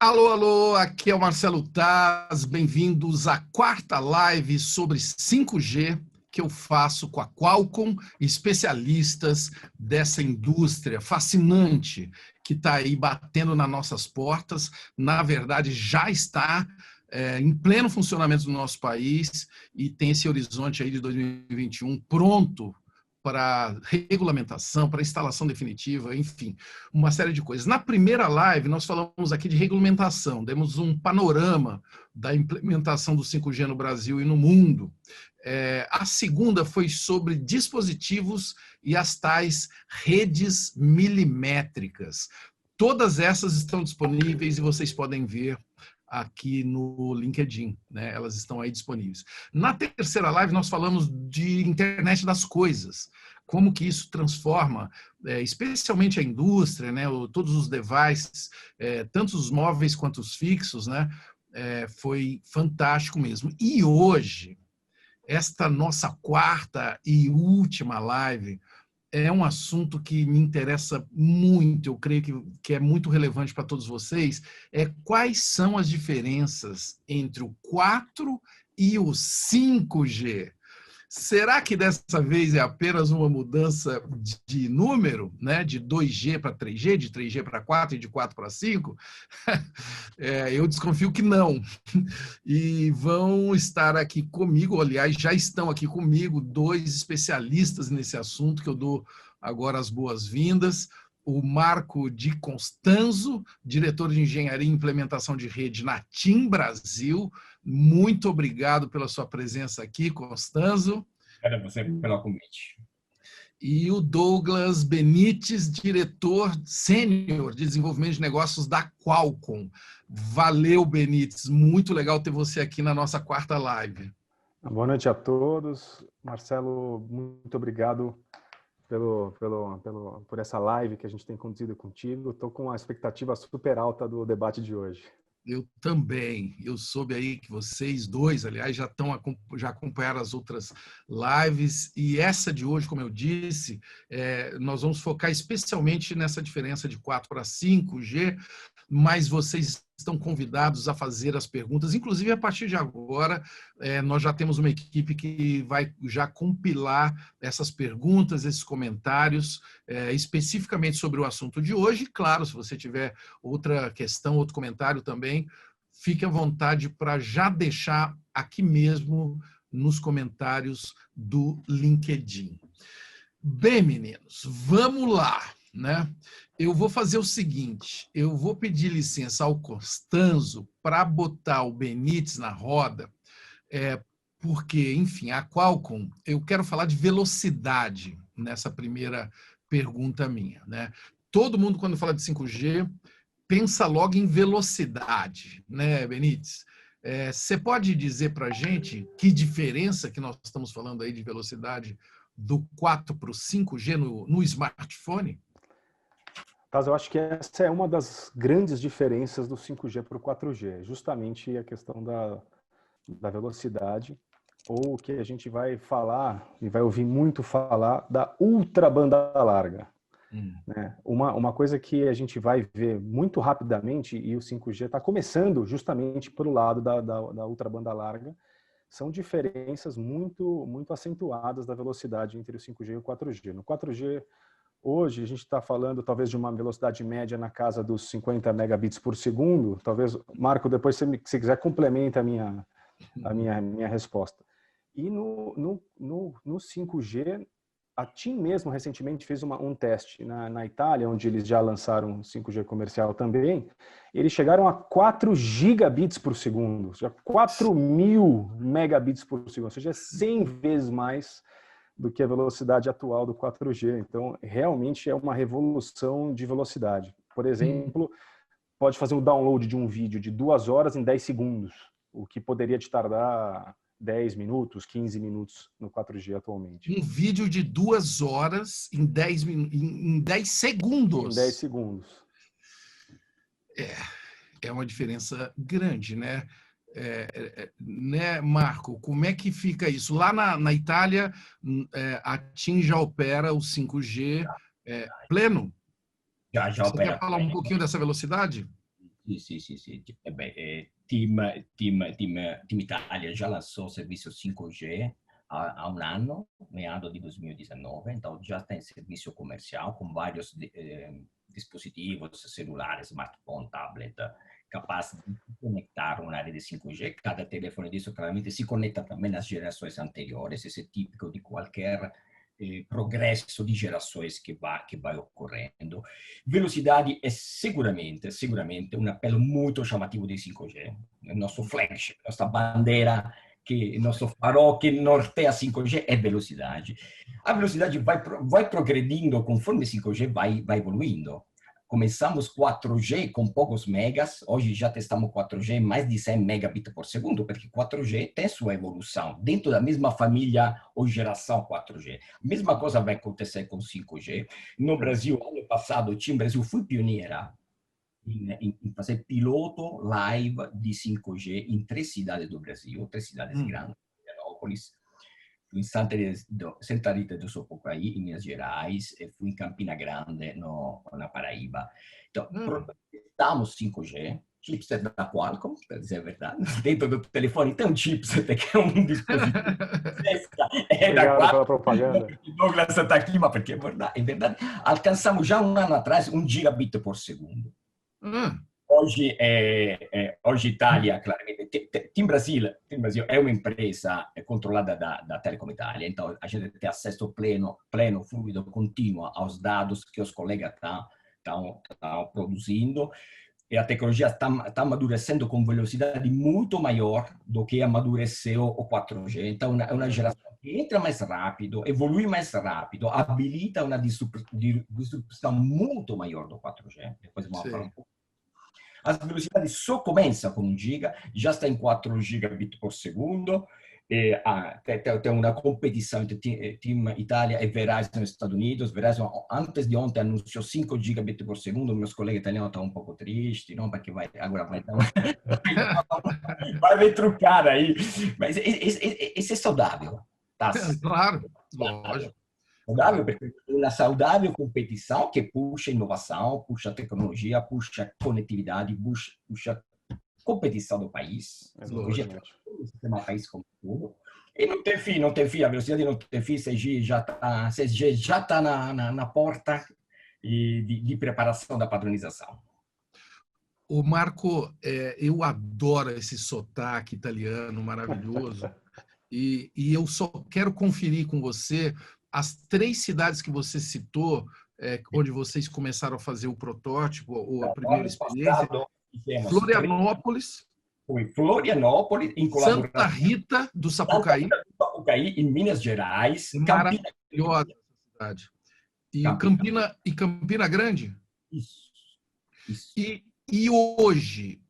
Alô, alô, aqui é o Marcelo Taz, bem-vindos à quarta live sobre 5G que eu faço com a Qualcomm, especialistas dessa indústria fascinante que está aí batendo nas nossas portas. Na verdade, já está em pleno funcionamento do nosso país e tem esse horizonte aí de 2021 pronto para regulamentação, para instalação definitiva, enfim, uma série de coisas. Na primeira live, nós falamos aqui de regulamentação, demos um panorama da implementação do 5G no Brasil e no mundo. A segunda foi sobre dispositivos e as tais redes milimétricas. Todas essas estão disponíveis e vocês podem ver aqui no LinkedIn, né? Elas estão aí disponíveis. Na terceira live, nós falamos de internet das coisas, como que isso transforma, especialmente a indústria, né? Todos os devices, tanto os móveis quanto os fixos, né? Foi fantástico mesmo. E hoje, esta nossa quarta e última live, é um assunto que me interessa muito, eu creio que é muito relevante para todos vocês, quais são as diferenças entre o 4 e o 5G. Será que dessa vez é apenas uma mudança de número, né? De 2G para 3G, de 3G para 4 e de 4 para 5? Eu desconfio que não. E vão estar aqui comigo, aliás, já estão aqui comigo, dois especialistas nesse assunto, que eu dou agora as boas-vindas. O Marco Di Constanzo, diretor de Engenharia e Implementação de Rede na TIM Brasil. Muito obrigado pela sua presença aqui, Constanzo. Obrigado a você pelo convite. E o Douglas Benites, diretor sênior de desenvolvimento de negócios da Qualcomm. Valeu, Benites. Muito legal ter você aqui na nossa quarta live. Boa noite a todos. Marcelo, muito obrigado por essa live que a gente tem conduzido contigo. Estou com uma expectativa super alta do debate de hoje. Eu também. Eu soube aí que vocês dois, aliás, já acompanharam as outras lives. E essa de hoje, como eu disse, nós vamos focar especialmente nessa diferença de 4 para 5G, mas vocês estão convidados a fazer as perguntas. Inclusive, a partir de agora, nós já temos uma equipe que vai já compilar essas perguntas, esses comentários, especificamente sobre o assunto de hoje. Claro, se você tiver outra questão, outro comentário também, fique à vontade para já deixar aqui mesmo nos comentários do LinkedIn. Bem, meninos, vamos lá, né? Eu vou fazer o seguinte, eu vou pedir licença ao Constanzo para botar o Benites na roda, porque, enfim, a Qualcomm, eu quero falar de velocidade nessa primeira pergunta minha, né? Todo mundo, quando fala de 5G, pensa logo em velocidade, né, Benites? Você pode dizer para a gente que diferença que nós estamos falando aí de velocidade do 4 para o 5G no smartphone? Taz, eu acho que essa é uma das grandes diferenças do 5G para o 4G, justamente a questão da velocidade, ou o que a gente vai falar, e vai ouvir muito falar, da ultra banda larga. Né? Uma coisa que a gente vai ver muito rapidamente, e o 5G está começando justamente pelo lado da ultra banda larga, são diferenças muito, muito acentuadas da velocidade entre o 5G e o 4G. No 4G, hoje, a gente está falando talvez de uma velocidade média na casa dos 50 megabits por segundo. Talvez, Marco, depois, se quiser, complementa a minha resposta. E no 5G, a TIM mesmo recentemente fez um teste na Itália, onde eles já lançaram 5G comercial também. Eles chegaram a 4 gigabits por segundo, ou seja, 4.000 megabits por segundo, ou seja, 100 vezes mais do que a velocidade atual do 4G. Então, realmente é uma revolução de velocidade. Por exemplo, pode fazer um download de um vídeo de 2 horas em 10 segundos, o que poderia te tardar 10 minutos, 15 minutos no 4G atualmente. Um vídeo de 2 horas em 10 segundos. Em 10 segundos. É uma diferença grande, né? Né, Marco, como é que fica isso? Lá na Itália, a TIM já opera o 5G pleno? Já Você opera. quer falar um pouquinho dessa velocidade? Sì. Team Italia já lançou o serviço 5G há um ano, meado de 2019, então já tem serviço comercial com vários dispositivos celulares, smartphone, tablet, capaz de conectar uma rede 5G. Cada telefone disso claramente se conecta também às gerações anteriores, isso é típico de qualquer progresso de gerações que vai ocorrendo. Velocidade é seguramente um apelo muito chamativo di 5G, il nostro flagship, la nostra bandeira, il nostro farol che norteia 5G è velocidade. A velocidade vai progredindo conforme 5G vai evoluindo. Começamos 4G com poucos megas, hoje já testamos 4G mais de 100 megabits por segundo, porque 4G tem sua evolução, dentro da mesma família ou geração 4G. Mesma coisa vai acontecer com 5G. No Brasil, ano passado, o Team Brasil foi pioneira em fazer piloto live de 5G em 3 cidades do Brasil, 3 cidades grandes, Florianópolis, fui em Santa Rita do Sapucaí, em Minas Gerais, e fui em Campina Grande, na Paraíba. Então, testamos 5G, chipset da Qualcomm, para dizer a verdade. Dentro do telefone tem um chipset que é um dispositivo. Obrigado pela propaganda. Douglas está aqui, mas porque é verdade. Alcançamos já um ano atrás 1 gigabit por segundo. Hoje Itália, claramente, Team Brasil é uma empresa controlada da Telecom Italia, então a gente tem acesso pleno, fluido, contínuo aos dados que os colegas estão produzindo, e a tecnologia está amadurecendo com velocidade muito maior do que amadureceu o 4G. Então é uma geração que entra mais rápido, evolui mais rápido, habilita uma disrupção muito maior do 4G. Depois vamos falar um pouco. As velocidades só começam com 1 giga, já está em 4 gigabit por segundo. Tem uma competição entre Team Italia e Verizon nos Estados Unidos. Verizon, antes de ontem, anunciou 5 gigabit por segundo. Meus colegas italianos estão um pouco tristes, não? Porque agora vai retrucar aí. Mas isso é saudável. Tá? Claro, lógico. Saudável, porque uma saudável competição que puxa inovação, puxa tecnologia, puxa conectividade, puxa competição do país. Hoje é um sistema país como tudo. E não tem fim, a velocidade não tem fim, 6G já está na porta de preparação da padronização. O Marco, eu adoro esse sotaque italiano maravilhoso e eu só quero conferir com você as 3 cidades que você citou, onde vocês começaram a fazer o protótipo, ou a primeira experiência. Florianópolis. Em colaboração. Santa Rita do Sapucaí. Em Minas Gerais. Maravilhosa cidade. E Campina Grande? Isso. E hoje,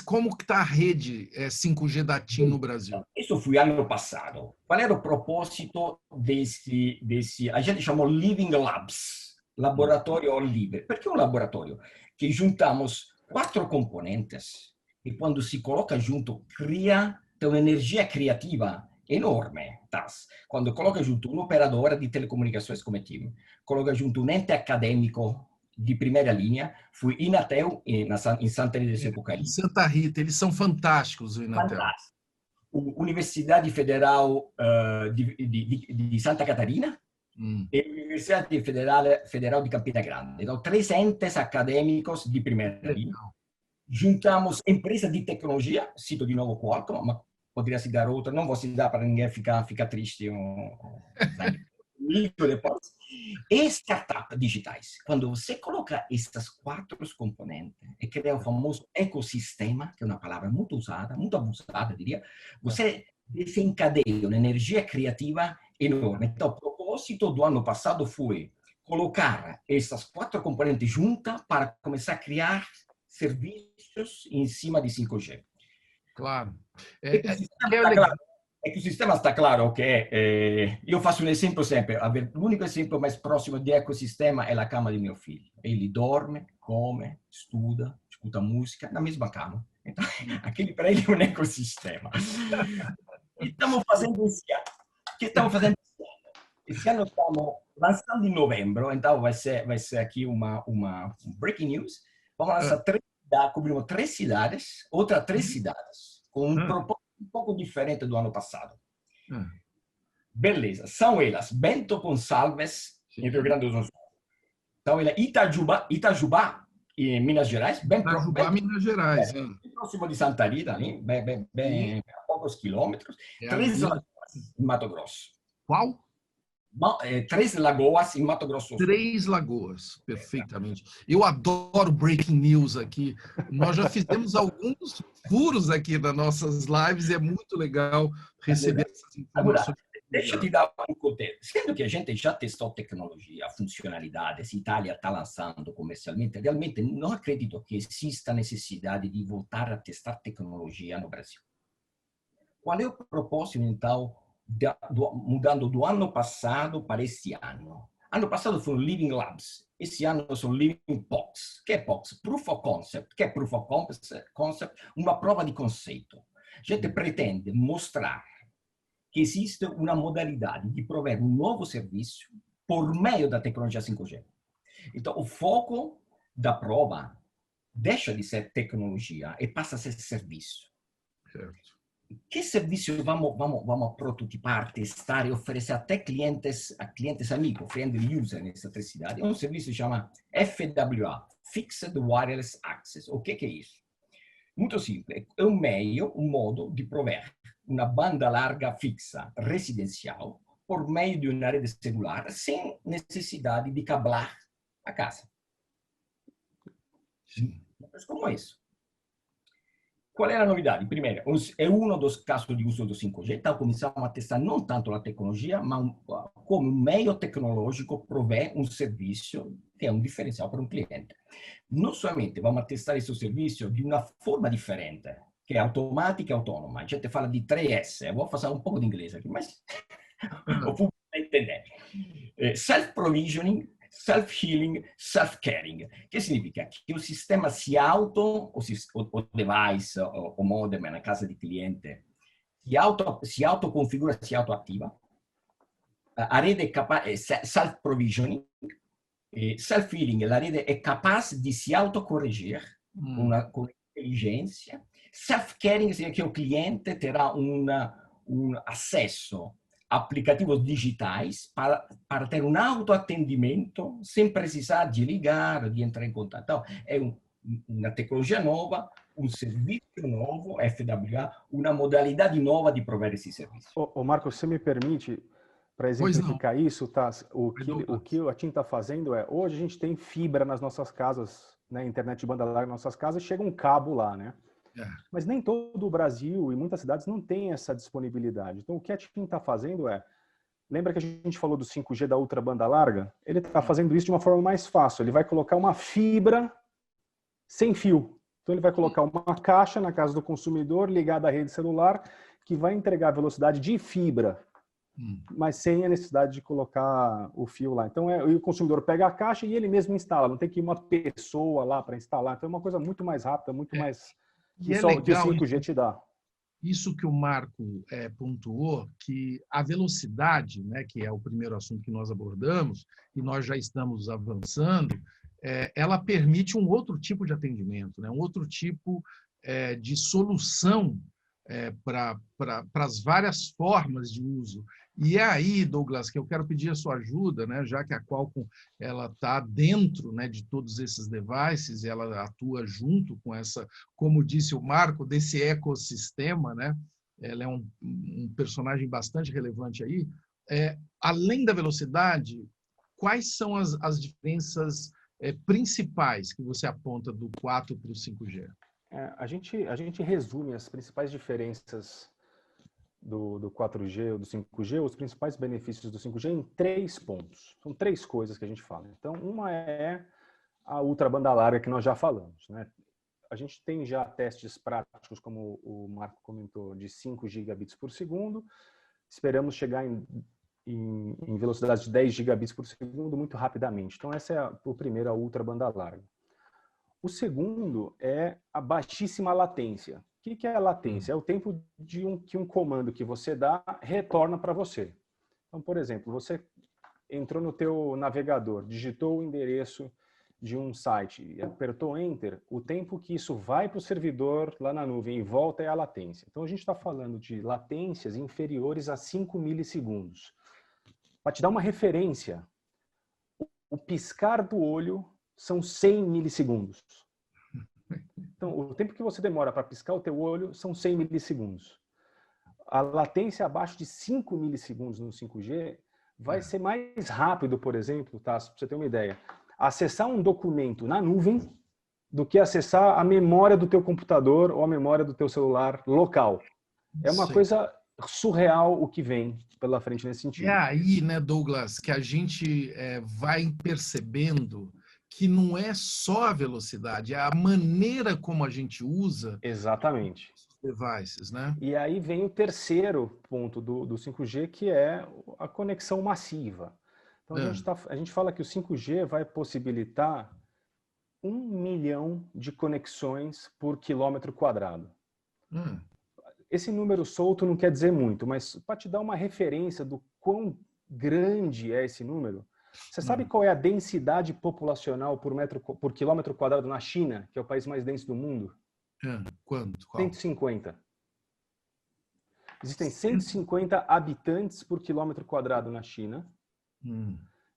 como que está a rede 5G da TIM no Brasil? Isso foi ano passado. Qual era o propósito desse a gente chamou Living Labs, laboratório livre. Por que um laboratório? Que juntamos 4 componentes e quando se coloca junto, tem uma energia criativa enorme. Tá? Quando coloca junto um operador de telecomunicações como TIM, coloca junto um ente acadêmico de primeira linha, fui Inatel em Santa Rita do Sapucaí. Em Santa Rita, eles são fantásticos, o Inatel. Fantástico. Universidade Federal de Santa Catarina e Universidade Federal de Campina Grande. Então, 3 entes acadêmicos de primeira linha. Juntamos empresas de tecnologia, cito de novo Qualcomm, mas poderia citar outra, não vou citar para ninguém ficar triste. Depois. E startups digitais. Quando você coloca essas 4 componentes e cria o famoso ecossistema, que é uma palavra muito usada, muito abusada, diria, você desencadeia uma energia criativa enorme. Então, o propósito do ano passado foi colocar essas 4 componentes juntas para começar a criar serviços em cima de 5G. Claro. É que o sistema está claro que eu faço um exemplo sempre. O único exemplo mais próximo de ecossistema é a cama de meu filho. Ele dorme, come, estuda, escuta música na mesma cama. Então, aquele para ele é um ecossistema. E estamos fazendo esse ano. O que estamos fazendo esse ano? Esse ano estamos lançando em novembro, então vai ser aqui uma breaking news. Vamos lançar 3 cobrimos 3 cidades, outras 3 cidades, com um propósito um pouco diferente do ano passado. Beleza, são elas Bento Gonçalves, em Rio Grande do Sul. São elas Itajubá, em Minas Gerais. Itajubá, Minas Gerais. Próximo de Santa Rita, ali, bem a poucos quilômetros. 3 Lagoas, em Mato Grosso. Qual? 3 Lagoas, em Mato Grosso. 3 Lagoas, perfeitamente. Eu adoro breaking news aqui. Nós já fizemos alguns furos aqui nas nossas lives e é muito legal receber essas informações. Deixa eu te dar um contexto. Sendo que a gente já testou tecnologia, funcionalidades, a Itália está lançando comercialmente, realmente não acredito que exista necessidade de voltar a testar tecnologia no Brasil. Qual é o propósito, então, mudando do ano passado para este ano? Ano passado foram Living Labs, esse ano são Living POCs. O que é POCs? Proof of Concept. O que é Proof of Concept? Uma prova de conceito. A gente pretende mostrar que existe uma modalidade de prover um novo serviço por meio da tecnologia 5G. Então, o foco da prova deixa de ser tecnologia e passa a ser serviço. Certo. Que serviço vamos prototipar, testar e oferecer até clientes amigos, friendly user nessa 3 cidades? É um serviço que se chama FWA, Fixed Wireless Access. O que é isso? Muito simples. É um modo de prover uma banda larga fixa residencial por meio de uma rede celular sem necessidade de cablar a casa. Mas como é isso? Qual é a novidade? Primeiro, é um dos casos de uso do 5G. Então, começamos a testar não tanto a tecnologia, mas como um meio tecnológico prover um serviço que é um diferencial para um cliente. Não somente vamos testar esse serviço de uma forma diferente, que é automática e autônoma. A gente fala de 3S. Eu vou fazer um pouco de inglês aqui, mas o público vai entender. Self-provisioning, self-healing, self-caring. Que significa que o sistema o device, o modem na casa de cliente, se autoconfigura, se autoativa. A rede é capaz, self-provisioning, self-healing, a rede é capaz de se autocorrigir com inteligência. Self-caring significa que o cliente terá um acesso a aplicativos digitais para ter um autoatendimento sem precisar de ligar, de entrar em contato. Então, é uma tecnologia nova, um serviço novo, FWA, uma modalidade nova de prover esse serviço. Ô Marco, você me permite, para exemplificar isso, tá? O que a TIM está fazendo é, hoje a gente tem fibra nas nossas casas, né, internet de banda larga nas nossas casas, chega um cabo lá, né? Mas nem todo o Brasil e muitas cidades não tem essa disponibilidade. Então, o que a TIM está fazendo é, lembra que a gente falou do 5G da ultra banda larga? Ele está fazendo isso de uma forma mais fácil. Ele vai colocar uma fibra sem fio. Então, ele vai colocar uma caixa na casa do consumidor ligada à rede celular que vai entregar a velocidade de fibra, mas sem a necessidade de colocar o fio lá. Então, o consumidor pega a caixa e ele mesmo instala. Não tem que ir uma pessoa lá para instalar. Então, é uma coisa muito mais rápida, muito mais... E é legal que o 5G te dá. Isso que o Marco pontuou, que a velocidade, né, que é o primeiro assunto que nós abordamos, e nós já estamos avançando, ela permite um outro tipo de atendimento, né, um outro tipo de solução para as várias formas de uso. E é aí, Douglas, que eu quero pedir a sua ajuda, né, já que a Qualcomm está dentro, né, de todos esses devices, e ela atua junto com essa, como disse o Marco, desse ecossistema, né? Ela é um personagem bastante relevante aí. Além da velocidade, quais são as diferenças principais que você aponta do 4 para o 5G? A gente resume as principais diferenças do 4G ou do 5G, os principais benefícios do 5G em 3 pontos. São 3 coisas que a gente fala. Então, uma é a ultra banda larga que nós já falamos, né? A gente tem já testes práticos, como o Marco comentou, de 5 gigabits por segundo. Esperamos chegar em velocidade de 10 gigabits por segundo muito rapidamente. Então, essa é o primeiro, a ultra banda larga. O segundo é a baixíssima latência. O que é a latência? É o tempo que um comando que você dá retorna para você. Então, por exemplo, você entrou no teu navegador, digitou o endereço de um site e apertou Enter, o tempo que isso vai para o servidor lá na nuvem e volta é a latência. Então, a gente está falando de latências inferiores a 5 milissegundos. Para te dar uma referência, o piscar do olho são 100 milissegundos. Então, o tempo que você demora para piscar o teu olho são 100 milissegundos. A latência abaixo de 5 milissegundos no 5G vai ser mais rápido, por exemplo, tá? Para você ter uma ideia, acessar um documento na nuvem do que acessar a memória do teu computador ou a memória do teu celular local. É uma coisa surreal o que vem pela frente nesse sentido. É aí, né, Douglas, que a gente vai percebendo que não é só a velocidade, é a maneira como a gente usa. Exatamente. Os devices, né? E aí vem o terceiro ponto do 5G, que é a conexão massiva. Então, a gente fala que o 5G vai possibilitar 1 milhão de conexões por quilômetro quadrado. Esse número solto não quer dizer muito, mas para te dar uma referência do quão grande é esse número, você sabe qual é a densidade populacional por quilômetro quadrado na China, que é o país mais denso do mundo? Quanto? Qual? 150. Existem 150 habitantes por quilômetro quadrado na China,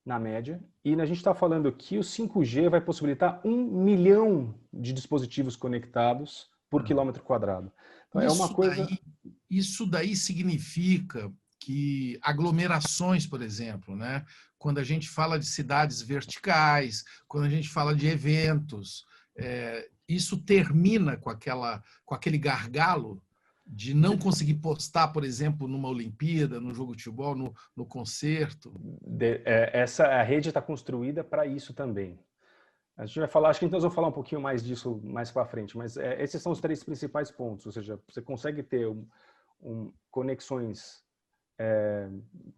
na média. E a gente está falando que o 5G vai possibilitar 1 milhão de dispositivos conectados por quilômetro quadrado. Então, é uma coisa... Isso daí significa que aglomerações, por exemplo, né? Quando a gente fala de cidades verticais, quando a gente fala de eventos, isso termina com aquele gargalo de não conseguir postar, por exemplo, numa Olimpíada, no jogo de futebol, no concerto. A rede está construída para isso também. A gente vai falar, acho que então nós vamos falar um pouquinho mais disso mais para frente, mas esses são os 3 principais pontos, ou seja, você consegue ter conexões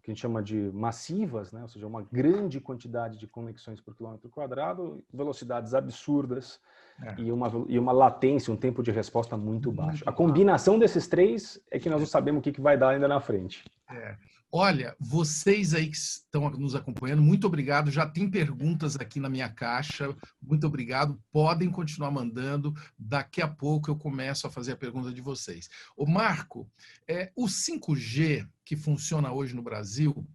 que a gente chama de massivas, né? Ou seja, uma grande quantidade de conexões por quilômetro quadrado, velocidades absurdas e uma latência, um tempo de resposta muito baixo. A combinação desses 3 é que nós não sabemos o que vai dar ainda na frente. Olha, vocês aí que estão nos acompanhando, muito obrigado. Já tem perguntas aqui na minha caixa. Muito obrigado. Podem continuar mandando. Daqui a pouco eu começo a fazer a pergunta de vocês. Ô Marco, o 5G que funciona hoje no Brasil,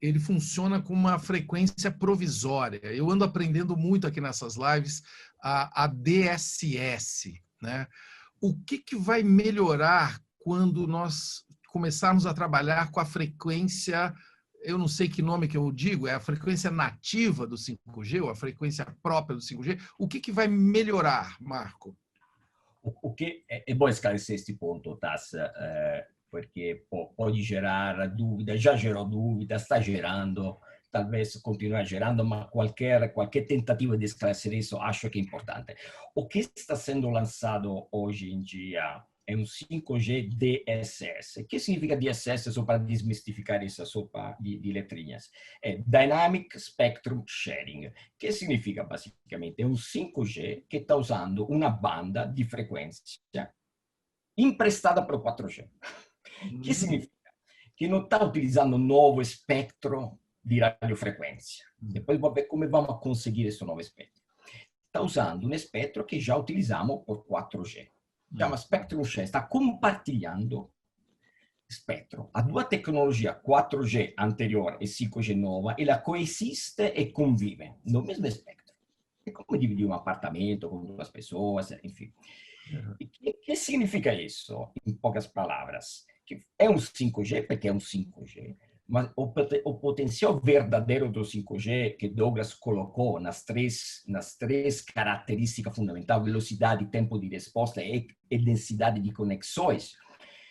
ele funciona com uma frequência provisória. Eu ando aprendendo muito aqui nessas lives a DSS, né? O que vai melhorar quando nós começarmos a trabalhar com a frequência, eu não sei que nome que eu digo, é a frequência nativa do 5G ou a frequência própria do 5G. O que vai melhorar, Marco? O que é bom esclarecer este ponto, Tassa, porque pode gerar dúvida, já gerou dúvida, está gerando, talvez continue gerando, mas qualquer tentativa de esclarecer isso acho que é importante. O que está sendo lançado hoje em dia é um 5G DSS. O que significa DSS, só para desmistificar essa sopa de letrinhas? É Dynamic Spectrum Sharing. O que significa, basicamente? É um 5G que está usando uma banda de frequência emprestada para o 4G. O que significa? Que não está utilizando um novo espectro de radiofrequência. Depois vou ver como vamos conseguir esse novo espectro. Está usando um espectro que já utilizamos por 4G. Chama Spectrum Share, está compartilhando espectro. A due tecnologia 4G anterior e 5G nova, ela coexiste e convive no mesmo espectro. É como dividir um apartamento com 2 pessoas, enfim. E que significa isso, em poucas palavras? Que é um 5G, porque é um 5G, mas o potencial verdadeiro do 5G que Douglas colocou nas três características fundamentais, velocidade, tempo de resposta e densidade de conexões,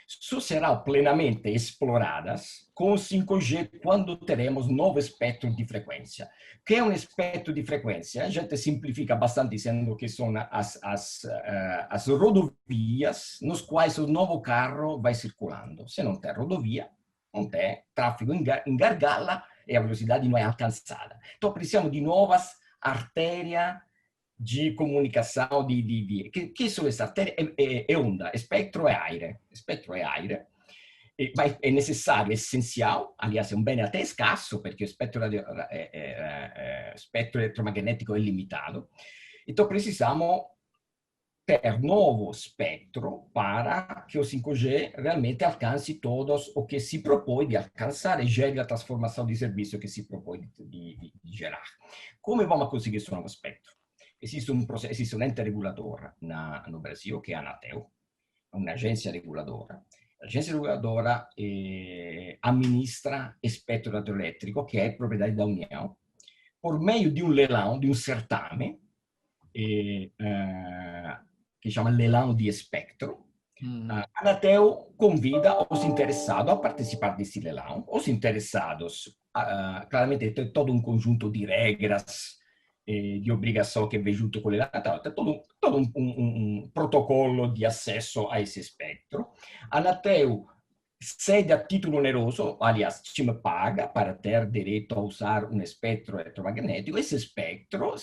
só serão plenamente exploradas com o 5G quando teremos novo espectro de frequência. O que é um espectro de frequência? A gente simplifica bastante dizendo que são as rodovias nos quais o novo carro vai circulando. Se não tem rodovia, não tem tráfego em gargala e a velocidade não é alcançada. Então, precisamos de novas artérias de comunicação, que são essas artérias? É onda, espectro é aire. Espectro é aire. Mas é necessário, é essencial, aliás, é um bem até escasso, porque o espectro espectro eletromagnético é limitado. Então, precisamos ter novo espectro para que o 5G realmente alcance todos o que se propõe de alcançar e gere a transformação de serviço que se propõe de gerar. Como vamos conseguir esse novo espectro? Existe um ente regulador no Brasil, que é a Anatel, uma agência reguladora. A agência reguladora administra espectro radioelétrico, que é propriedade da União, por meio de um leilão, de um certame, que chama leilão de espectro. A Anatel convida os interessados a participar desse leilão. Os interessados, claramente, tem todo um conjunto de regras, de obrigação que vem junto com o leilão, tem todo um protocolo de acesso a esse espectro. A Anatel cede a título oneroso, aliás, time paga para ter direito a usar um espectro eletromagnético. Esse espectro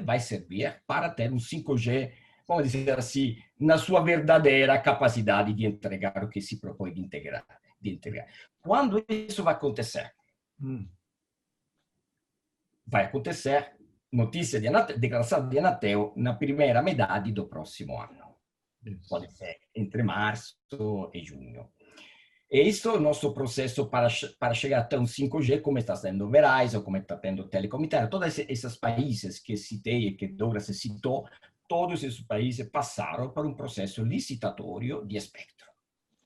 vai servir para ter um 5G, vamos dizer assim, na sua verdadeira capacidade de entregar o que se propõe de entregar. Quando isso vai acontecer? Vai acontecer, notícia de declaração de Anatel, na primeira metade do próximo ano. Pode ser entre março e junho. E isso é o nosso processo para chegar até um 5G, como está sendo Verizon, como está tendo Telecom Italia. Todos esses países que citei e que Douglas citou, todos esses países passaram por um processo licitatório de espectro.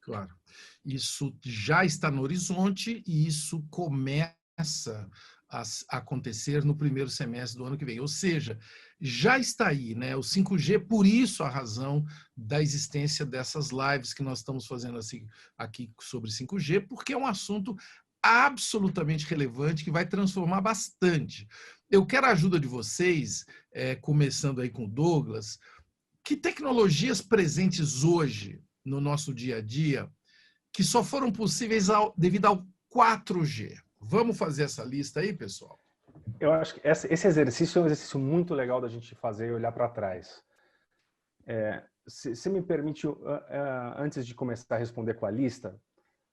Claro. Isso já está no horizonte e isso começa a acontecer no primeiro semestre do ano que vem. Ou seja, já está aí, né? O 5G, por isso a razão da existência dessas lives que nós estamos fazendo assim, aqui sobre 5G, porque é um assunto absolutamente relevante que vai transformar bastante. Eu quero a ajuda de vocês, começando aí com o Douglas. Que tecnologias presentes hoje no nosso dia a dia que só foram possíveis devido ao 4G? Vamos fazer essa lista aí, pessoal? Eu acho que esse exercício é um exercício muito legal da gente fazer e olhar para trás. Se me permite, antes de começar a responder com a lista,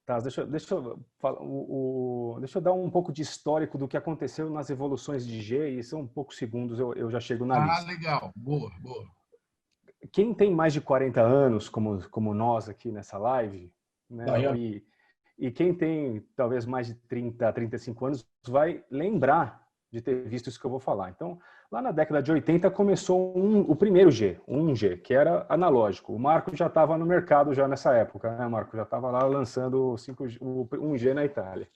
tá, deixa eu dar um pouco de histórico do que aconteceu nas evoluções de G, e são poucos segundos eu já chego na lista. Legal. Boa. Quem tem mais de 40 anos, como nós aqui nessa live, né, e quem tem talvez mais de 30, 35 anos vai lembrar de ter visto isso que eu vou falar. Então, lá na década de 80 começou o primeiro G, o 1G, que era analógico. O Marco já estava no mercado já nessa época, né, Marco? Já estava lá lançando o 1G na Itália.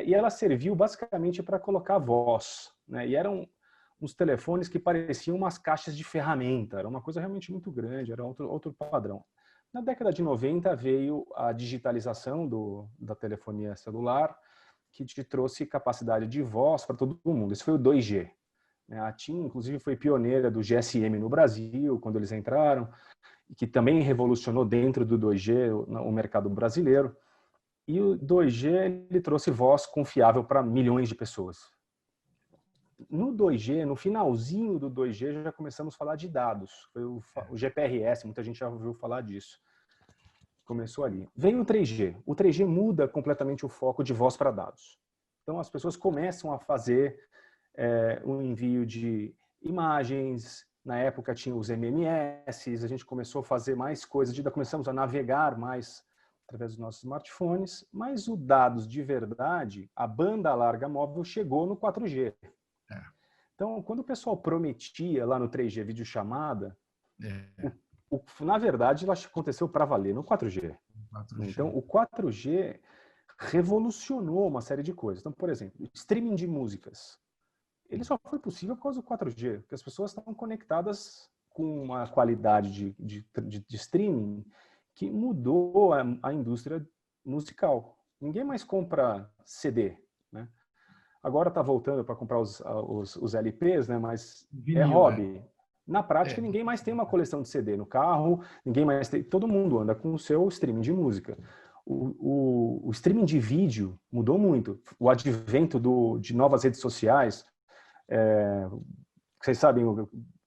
E ela serviu basicamente para colocar voz, né? E eram uns telefones que pareciam umas caixas de ferramenta. Era uma coisa realmente muito grande, era outro padrão. Na década de 90 veio a digitalização da telefonia celular, que te trouxe capacidade de voz para todo mundo. Esse foi o 2G. A TIM, inclusive, foi pioneira do GSM no Brasil, quando eles entraram, e que também revolucionou dentro do 2G o mercado brasileiro. E o 2G ele trouxe voz confiável para milhões de pessoas. No 2G, no finalzinho do 2G, já começamos a falar de dados. Foi o GPRS, muita gente já ouviu falar disso. Começou ali. Veio o 3G. O 3G muda completamente o foco de voz para dados. Então, as pessoas começam a fazer um envio de imagens. Na época, tinha os MMS. A gente começou a fazer mais coisas. Começamos a navegar mais através dos nossos smartphones. Mas o dados de verdade, a banda larga móvel, chegou no 4G. Então, quando o pessoal prometia lá no 3G videochamada, na verdade, ela aconteceu para valer no 4G. Então, o 4G revolucionou uma série de coisas. Então, por exemplo, streaming de músicas. Ele só foi possível por causa do 4G, porque as pessoas estavam conectadas com uma qualidade de streaming que mudou a indústria musical. Ninguém mais compra CD, né? Agora está voltando para comprar os LPs, né? Mas vinil, é hobby. Na prática, ninguém mais tem uma coleção de CD no carro, ninguém mais tem. Todo mundo anda com o seu streaming de música. O streaming de vídeo mudou muito. O advento de novas redes sociais, vocês sabem,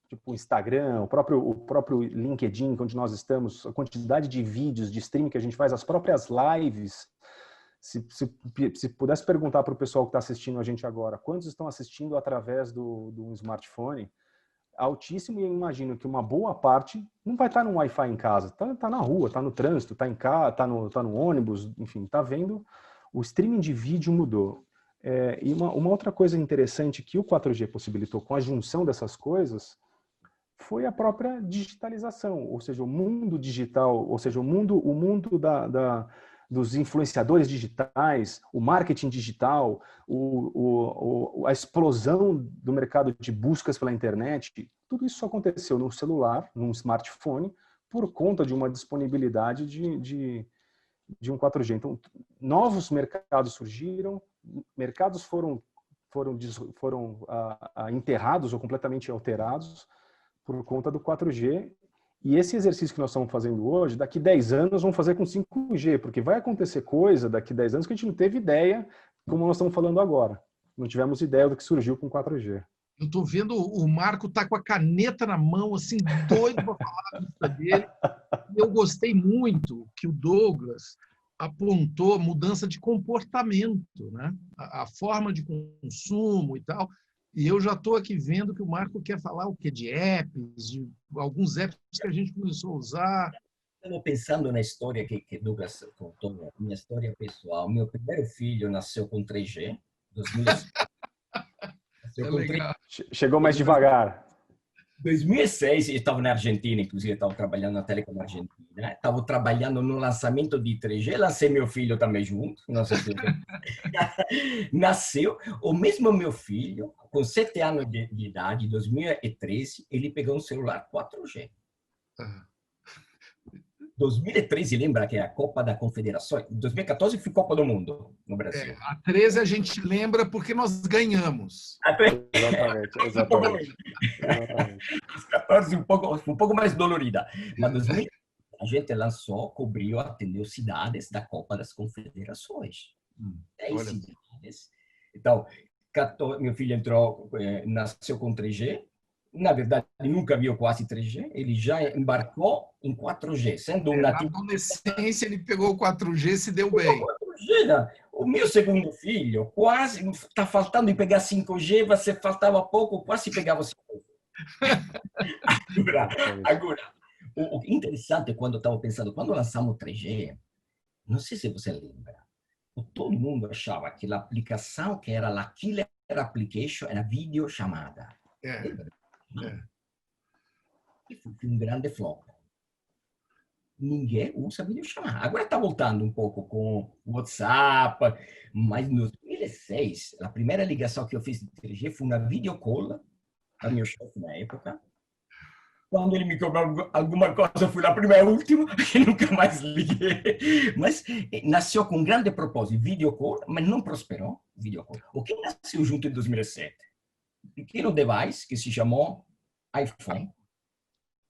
tipo o Instagram, o próprio LinkedIn, onde nós estamos, a quantidade de vídeos de streaming que a gente faz, as próprias lives Se pudesse perguntar para o pessoal que está assistindo a gente agora, quantos estão assistindo através do um smartphone, altíssimo, e eu imagino que uma boa parte não vai estar no Wi-Fi em casa, tá na rua, tá no trânsito, tá em casa, tá no ônibus, enfim, tá vendo. O streaming de vídeo mudou. E uma outra coisa interessante que o 4G possibilitou com a junção dessas coisas foi a própria digitalização, ou seja, o mundo digital, ou seja, o mundo dos influenciadores digitais, o marketing digital, a explosão do mercado de buscas pela internet, tudo isso aconteceu no celular, num smartphone, por conta de uma disponibilidade de um 4G. Então, novos mercados surgiram, mercados foram enterrados ou completamente alterados por conta do 4G. E esse exercício que nós estamos fazendo hoje, daqui 10 anos vamos fazer com 5G, porque vai acontecer coisa daqui 10 anos que a gente não teve ideia, como nós estamos falando agora. Não tivemos ideia do que surgiu com 4G. Eu estou vendo o Marco tá com a caneta na mão, assim, doido para falar a lista dele. Eu gostei muito que o Douglas apontou mudança de comportamento, né? A forma de consumo e tal. E eu já estou aqui vendo que o Marco quer falar o quê? De apps, de alguns apps que a gente começou a usar. Estava pensando na história que Douglas contou, minha história pessoal. Meu primeiro filho nasceu com 3G, 2006. Legal. Chegou mais devagar. 2006, eu estava na Argentina, inclusive estava trabalhando na Telecom Argentina, estava trabalhando no lançamento de 3G, lancei meu filho também junto, nasceu, o mesmo meu filho, com 7 anos de idade, em 2013, ele pegou um celular 4G. 2013, lembra que é a Copa da Confederação? Em 2014 foi Copa do Mundo no Brasil. A 13 a gente lembra porque nós ganhamos. Exatamente. Os 14 um pouco mais dolorida. Mas 2013 a gente lançou, cobriu, atendeu cidades da Copa das Confederações. 10 cidades. Então, meu filho nasceu com 3G. Na verdade, nunca viu quase 3G, ele já embarcou em 4G, sendo um nativo. Na adolescência, ele pegou o 4G e se deu bem. 4G, né? O meu segundo filho, quase, está faltando em pegar 5G, você faltava pouco, quase pegava 5G. Agora, o interessante é quando eu estava pensando, quando lançamos o 3G, não sei se você lembra, todo mundo achava que a aplicação que era a killer application era videochamada. E foi um grande flop. Ninguém usa videochamada. Agora está voltando um pouco com o WhatsApp, mas em 2006, a primeira ligação que eu fiz de 3G foi uma videocall para meu chefe na época. Quando ele me cobrou alguma coisa, fui lá primeiro e último, e nunca mais liguei. Mas nasceu com um grande propósito, videocall, mas não prosperou, videocall. O que nasceu junto em 2007? Pequeno device que se chamou iPhone,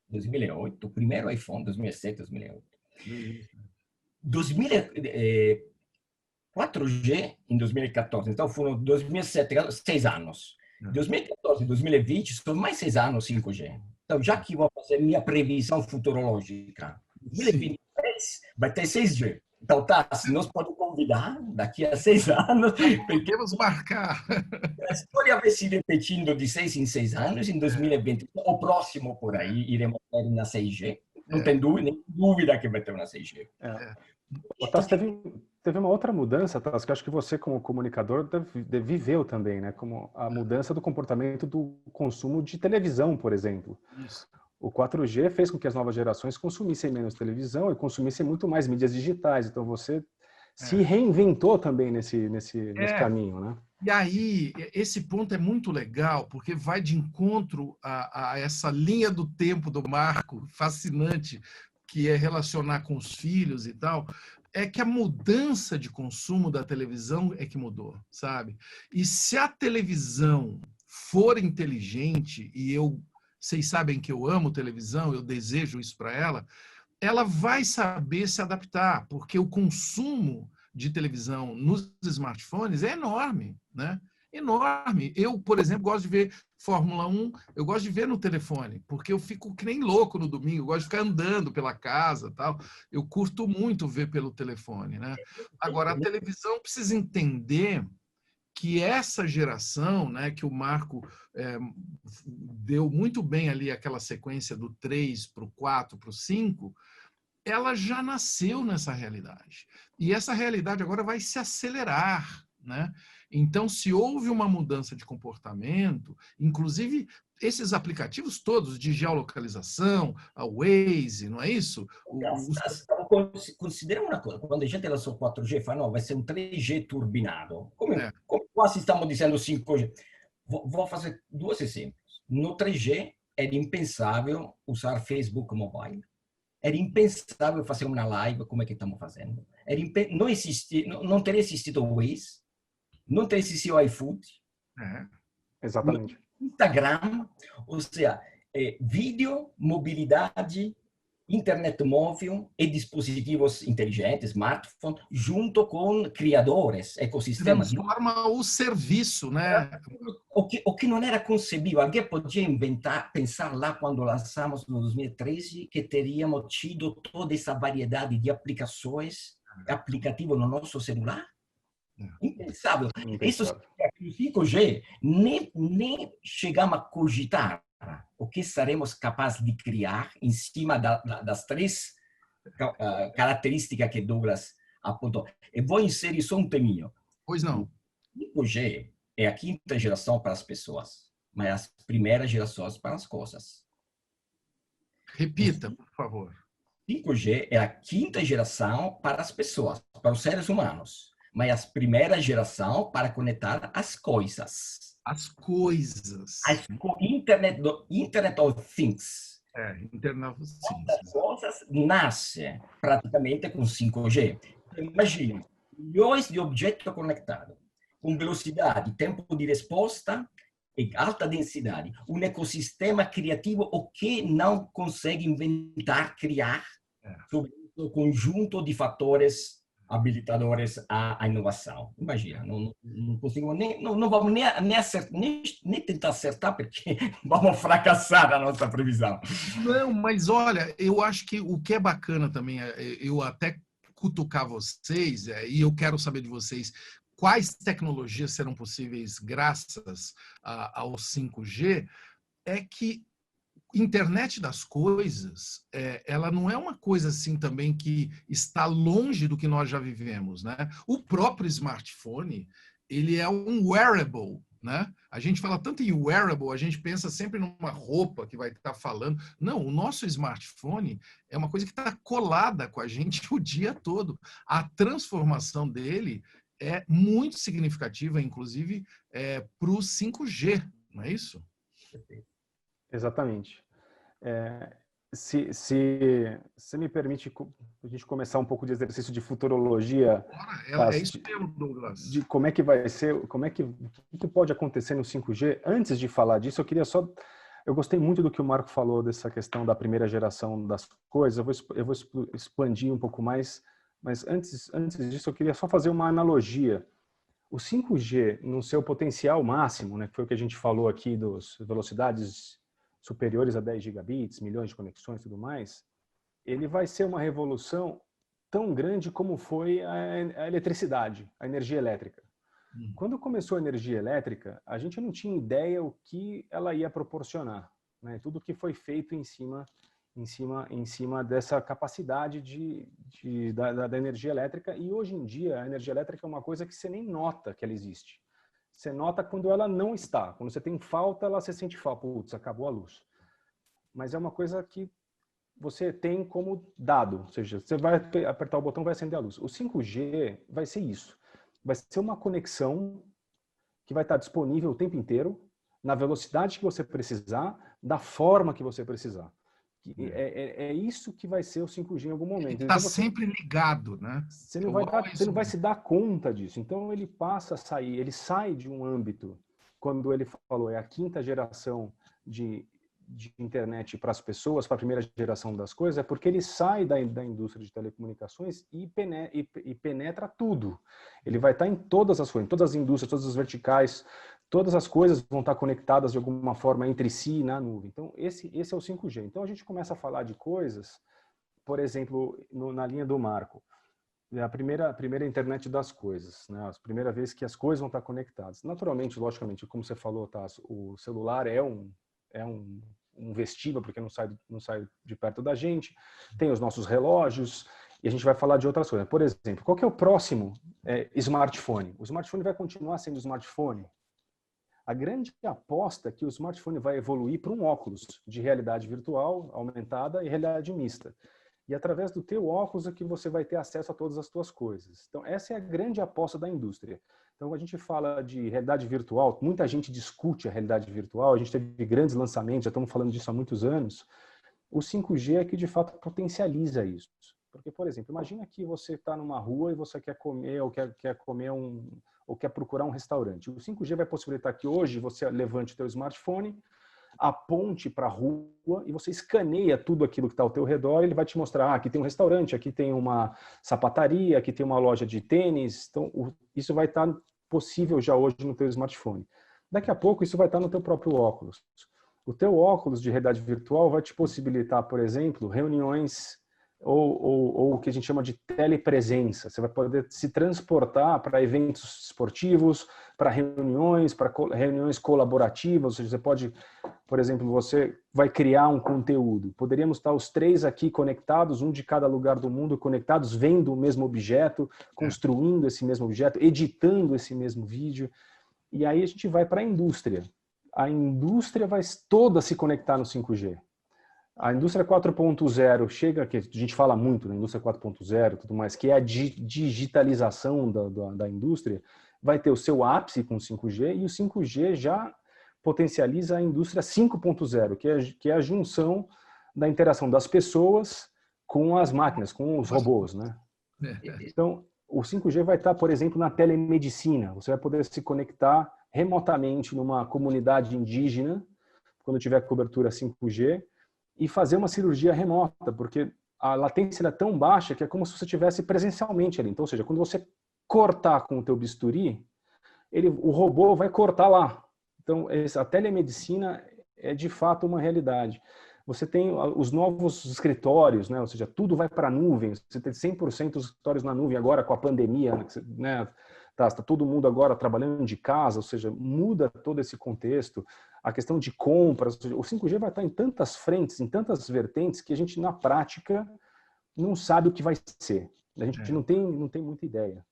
2008, o primeiro iPhone, 2007, 2008. 4G em 2014, então foram 2007, 6 anos. 2014 e 2020 são mais 6 anos 5G. Então, já que vou fazer minha previsão futurológica, 2023 vai ter 6G. Então, tá, se nós podemos convidar daqui a 6 anos. Podemos marcar. A história vai se repetindo de 6 em 6 anos. Em 2020, o próximo por aí, iremos ter na 6G. Não tem dúvida que vai ter uma 6G. Teve uma outra mudança, Tasso, que acho que você, como comunicador, viveu também, né? Como a mudança do comportamento do consumo de televisão, por exemplo. Isso. O 4G fez com que as novas gerações consumissem menos televisão e consumissem muito mais mídias digitais. Então, você se reinventou também nesse caminho, né? E aí, esse ponto é muito legal, porque vai de encontro a essa linha do tempo do Marco, fascinante, que é relacionar com os filhos e tal, é que a mudança de consumo da televisão é que mudou, sabe? E se a televisão for inteligente, e vocês sabem que eu amo televisão, eu desejo isso para ela vai saber se adaptar, porque o consumo de televisão nos smartphones é enorme, né? enorme. Eu, por exemplo, gosto de ver Fórmula 1, eu gosto de ver no telefone, porque eu fico que nem louco no domingo, eu gosto de ficar andando pela casa, tal. Eu curto muito ver pelo telefone, né? Agora, a televisão precisa entender que essa geração, né, que o Marco deu muito bem ali aquela sequência do 3 para o 4 para o 5, ela já nasceu nessa realidade. E essa realidade agora vai se acelerar, né? Então, se houve uma mudança de comportamento, inclusive esses aplicativos todos de geolocalização, a Waze, não é isso? Considera uma coisa, quando a gente lançou o 4G, fala, não, vai ser um 3G turbinado. Como É, quase estamos dizendo 5G. Vou fazer dois exemplos. No 3G, era impensável usar Facebook Mobile. Era impensável fazer uma live como é que estamos fazendo. Não existia, não teria existido o Waze, não teria existido o iFood, Exatamente. Instagram, ou seja, vídeo, mobilidade, internet móvel e dispositivos inteligentes, smartphone, junto com criadores, ecossistemas. Transforma o serviço, né? O que não era concebível. Alguém podia pensar lá quando lançamos no 2013 que teríamos tido toda essa variedade de aplicações, aplicativo no nosso celular? Impensável. Isso o 5G nem chegamos a cogitar o que seremos capazes de criar em cima das três características que Douglas apontou. Eu vou inserir só um teminho. Pois não. O 5G é a quinta geração para as pessoas, mas as primeiras gerações para as coisas. Repita, por favor. 5G é a quinta geração para as pessoas, para os seres humanos, mas a primeira geração para conectar as coisas. As coisas. Internet of Things. Internet of Things. As coisas nasce praticamente com 5G. Imagina, milhões de objetos conectados, com velocidade, tempo de resposta e alta densidade. Um ecossistema criativo, o que não consegue inventar, criar, sobre um conjunto de fatores habilitadores à inovação. Imagina, não conseguimos não vamos nem tentar acertar, porque vamos fracassar na nossa previsão. Não, mas olha, eu acho que o que é bacana também, eu até cutucar vocês, e eu quero saber de vocês, quais tecnologias serão possíveis graças ao 5G, é que internet das coisas, ela não é uma coisa assim também que está longe do que nós já vivemos, né? O próprio smartphone, ele é um wearable, né? A gente fala tanto em wearable, a gente pensa sempre numa roupa que vai estar falando. Não, o nosso smartphone é uma coisa que está colada com a gente o dia todo. A transformação dele é muito significativa, inclusive, para o 5G, não é isso? Exatamente. Se me permite a gente começar um pouco de exercício de futurologia, é isso mesmo, Douglas. de como é que vai ser, o que pode acontecer no 5G. Antes de falar disso, eu gostei muito do que o Marco falou dessa questão da primeira geração das coisas. Eu vou expandir um pouco mais, mas antes disso eu queria só fazer uma analogia. O 5G, no seu potencial máximo, né, que foi o que a gente falou aqui das velocidades superiores a 10 gigabits, milhões de conexões e tudo mais, ele vai ser uma revolução tão grande como foi a eletricidade, a energia elétrica. Quando começou a energia elétrica, a gente não tinha ideia o que ela ia proporcionar, né? Tudo que foi feito em cima dessa capacidade da energia elétrica. E hoje em dia a energia elétrica é uma coisa que você nem nota que ela existe. Você nota quando ela não está. Quando você tem falta, você sente falta. Putz, acabou a luz. Mas é uma coisa que você tem como dado. Ou seja, você vai apertar o botão, vai acender a luz. O 5G vai ser isso. Vai ser uma conexão que vai estar disponível o tempo inteiro, na velocidade que você precisar, da forma que você precisar. É isso que vai ser o 5G em algum momento. Está sempre ligado, né? Você não vai se dar conta disso. Então ele passa a sair, ele sai de um âmbito, quando ele falou, é a quinta geração de de internet para as pessoas, para a primeira geração das coisas, é porque ele sai da indústria de telecomunicações e penetra tudo. Ele vai estar em todas as coisas, em todas as indústrias, todas as verticais, todas as coisas vão estar conectadas de alguma forma entre si na nuvem. Então, esse é o 5G. Então, a gente começa a falar de coisas, por exemplo, na linha do Marco. A primeira internet das coisas, né? A primeira vez que as coisas vão estar conectadas. Naturalmente, logicamente, como você falou, tá, o celular é um vestíbulo, porque não sai de perto da gente. Tem os nossos relógios, e a gente vai falar de outras coisas. Por exemplo, qual que é o próximo smartphone? O smartphone vai continuar sendo smartphone? A grande aposta é que o smartphone vai evoluir para um óculos de realidade virtual aumentada e realidade mista. E através do teu óculos é que você vai ter acesso a todas as tuas coisas. Então, essa é a grande aposta da indústria. Então, a gente fala de realidade virtual, muita gente discute a realidade virtual, a gente teve grandes lançamentos, já estamos falando disso há muitos anos. O 5G é que, de fato, potencializa isso. Porque, por exemplo, imagina que você está numa rua e você quer comer ou quer procurar um restaurante. O 5G vai possibilitar que hoje você levante o teu smartphone, aponte para a rua e você escaneia tudo aquilo que está ao teu redor e ele vai te mostrar, aqui tem um restaurante, aqui tem uma sapataria, aqui tem uma loja de tênis. Então, isso vai estar possível já hoje no teu smartphone. Daqui a pouco, isso vai estar no teu próprio óculos. O teu óculos de realidade virtual vai te possibilitar, por exemplo, reuniões ou o que a gente chama de telepresença. Você vai poder se transportar para eventos esportivos, para reuniões colaborativas. Ou seja, você pode, por exemplo, você vai criar um conteúdo. Poderíamos estar os três aqui conectados, um de cada lugar do mundo, conectados, vendo o mesmo objeto, construindo esse mesmo objeto, editando esse mesmo vídeo. E aí a gente vai para a indústria. A indústria vai toda se conectar no 5G. A indústria 4.0 chega, que a gente fala muito na indústria 4.0 tudo mais, que é a digitalização da indústria, vai ter o seu ápice com o 5G e o 5G já potencializa a indústria 5.0, que é a junção da interação das pessoas com as máquinas, com os robôs, né? Então, o 5G vai estar, por exemplo, na telemedicina. Você vai poder se conectar remotamente numa comunidade indígena, quando tiver cobertura 5G, e fazer uma cirurgia remota, porque a latência é tão baixa que é como se você estivesse presencialmente ali. Então, ou seja, quando você cortar com o teu bisturi, o robô vai cortar lá. Então, a telemedicina é de fato uma realidade. Você tem os novos escritórios, né? Ou seja, tudo vai para a nuvem. Você tem 100% dos escritórios na nuvem agora com a pandemia, né? Tá todo mundo agora trabalhando de casa, ou seja, muda todo esse contexto. A questão de compras, o 5G vai estar em tantas frentes, em tantas vertentes, que a gente, na prática, não sabe o que vai ser. A gente não tem muita ideia.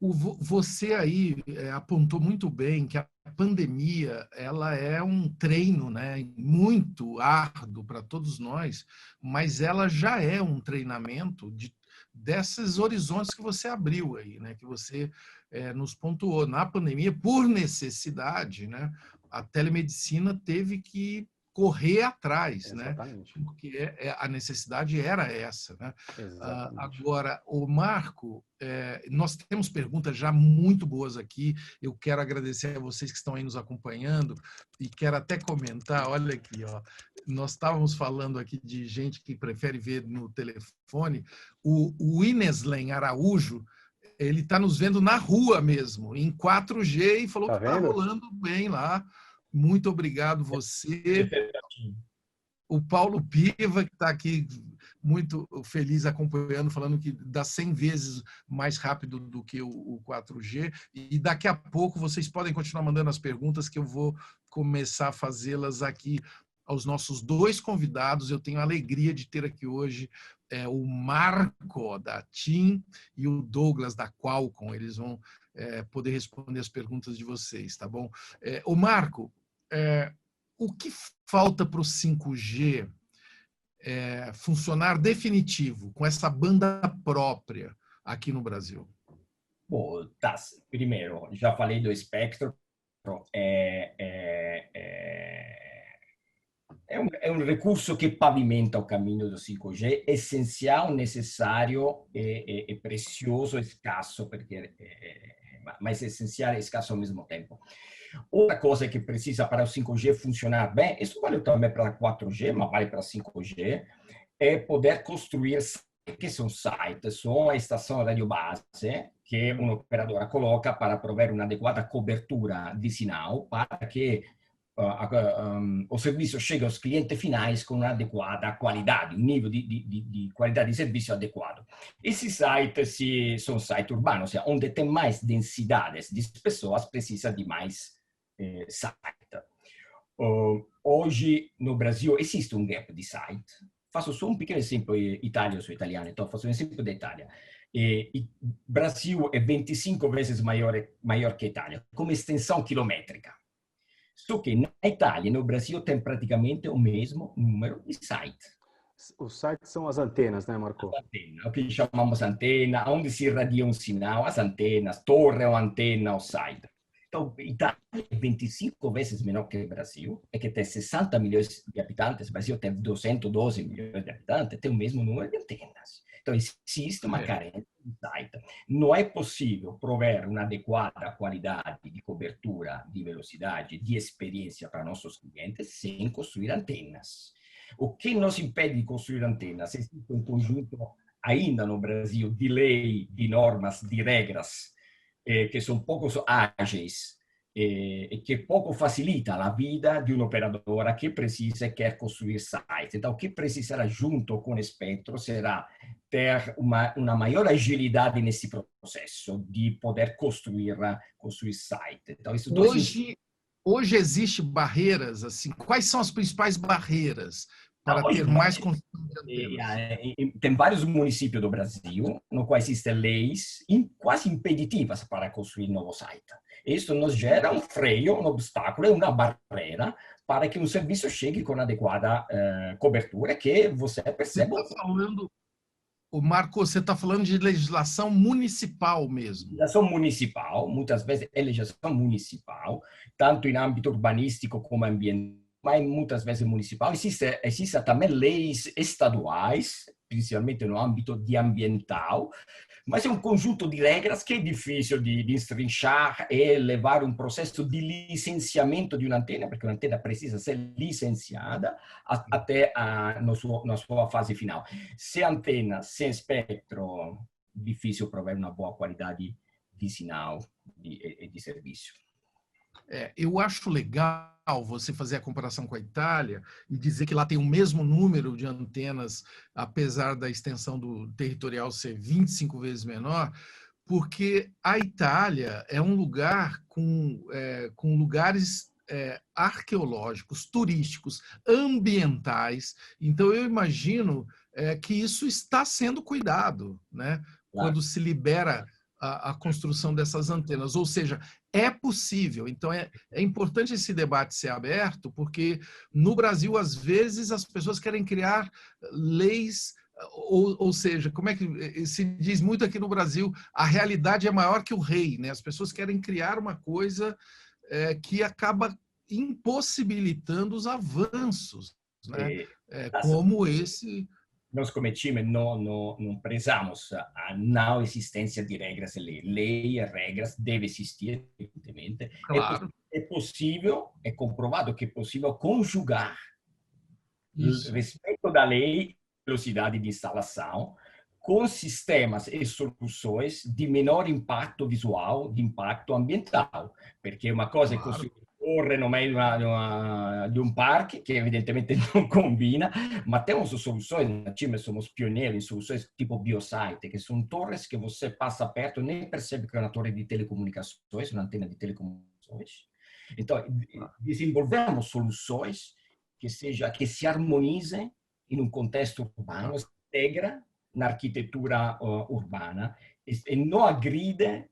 Você aí apontou muito bem que a pandemia ela é um treino, né, muito árduo para todos nós, mas ela já é um treinamento desses horizontes que você abriu aí, né, que você nos pontuou. Na pandemia, por necessidade, né, a telemedicina teve que correr atrás, Exatamente. né? Porque a necessidade era essa, né? Exatamente. Agora, o Marco, nós temos perguntas já muito boas aqui. Eu quero agradecer a vocês que estão aí nos acompanhando e quero até comentar. Olha aqui, ó, nós estávamos falando aqui de gente que prefere ver no telefone. O Ineslen Araújo, ele está nos vendo na rua mesmo, em 4G, e falou que está rolando bem lá. Muito obrigado você. O Paulo Piva, que está aqui muito feliz acompanhando, falando que dá 100 vezes mais rápido do que o 4G. E daqui a pouco vocês podem continuar mandando as perguntas, que eu vou começar a fazê-las aqui aos nossos dois convidados. Eu tenho a alegria de ter aqui hoje o Marco, da TIM, e o Douglas, da Qualcomm. Eles vão poder responder as perguntas de vocês, tá bom? O Marco, o que falta para o 5G funcionar definitivo, com essa banda própria aqui no Brasil? Bom, primeiro, já falei do espectro. É um recurso que pavimenta o caminho do 5G, essencial, necessário, precioso, escasso, mas essencial e escasso ao mesmo tempo. Outra coisa que precisa para o 5G funcionar bem, isso vale também para a 4G, mas vale para a 5G, é poder construir, que são sites, são a estação radiobase que uma operadora coloca para prover uma adequada cobertura de sinal para que o serviço chegue aos clientes finais com uma adequada qualidade, um nível de qualidade de serviço adequado. Esses sites são sites urbanos, ou seja, onde tem mais densidades de pessoas, precisa de mais site. Hoje, no Brasil, existe um gap de site. Faço só um pequeno exemplo, Itália, eu sou italiano, então faço um exemplo da Itália. Brasil é 25 vezes maior que a Itália, com extensão quilométrica. Só que na Itália e no Brasil tem praticamente o mesmo número de sites. Os sites são as antenas, né, Marco? Antena, o que chamamos antena, onde se irradia um sinal, as antenas, torre ou antena ou site. Então, Itália é 25 vezes menor que o Brasil, é que tem 60 milhões de habitantes, o Brasil tem 212 milhões de habitantes, tem o mesmo número de antenas. Então, existe uma carência de site. Não é possível prover uma adequada qualidade de cobertura, de velocidade, de experiência para nossos clientes sem construir antenas. O que nos impede de construir antenas? Existe um conjunto, ainda no Brasil, de lei, de normas, de regras, que são pouco ágeis e que pouco facilita a vida de uma operadora que precisa e quer construir sites. Então, o que precisará junto com o espectro será ter uma maior agilidade nesse processo de poder construir sites. Então, isso hoje existe barreiras, assim, quais são as principais barreiras para ter mais construção de antenas? Tem vários municípios do Brasil no qual existem leis quase impeditivas para construir novo site. Isso nos gera um freio, um obstáculo, uma barreira para que um serviço chegue com adequada cobertura que você percebe. Marco, você está falando de legislação municipal mesmo. Legislação municipal, muitas vezes é legislação municipal, tanto em âmbito urbanístico como ambiental, mas muitas vezes municipal. Existem também leis estaduais, principalmente no âmbito de ambiental, mas é um conjunto de regras que é difícil de destrinchar e levar um processo de licenciamento de uma antena, porque uma antena precisa ser licenciada até na sua fase final. Sem antena, sem espectro, difícil prover uma boa qualidade de sinal e de serviço. Eu acho legal você fazer a comparação com a Itália e dizer que lá tem o mesmo número de antenas, apesar da extensão do territorial ser 25 vezes menor, porque a Itália é um lugar com lugares arqueológicos, turísticos, ambientais. Então, eu imagino que isso está sendo cuidado, né? Claro. Quando se libera a construção dessas antenas. Ou seja, é possível. Então, é importante esse debate ser aberto, porque no Brasil, às vezes, as pessoas querem criar leis, ou seja, como é que se diz muito aqui no Brasil, a realidade é maior que o rei, né? As pessoas querem criar uma coisa que acaba impossibilitando os avanços, né? Como esse... Nós, como time, não prezamos a não existência de regras e lei. Lei e regras devem existir, evidentemente. Claro. É possível, é comprovado que é possível conjugar o respeito da lei, velocidade de instalação, com sistemas e soluções de menor impacto visual, de impacto ambiental. Porque uma coisa é construir torre no meio de um parque, que evidentemente não combina, mas temos soluções, na time somos pioneiros em soluções tipo biosite, que são torres que você passa perto e nem percebe que é uma torre de telecomunicações, uma antena de telecomunicações. Então, desenvolvemos soluções que se harmonizem em um contexto urbano, integra na arquitetura urbana e não agride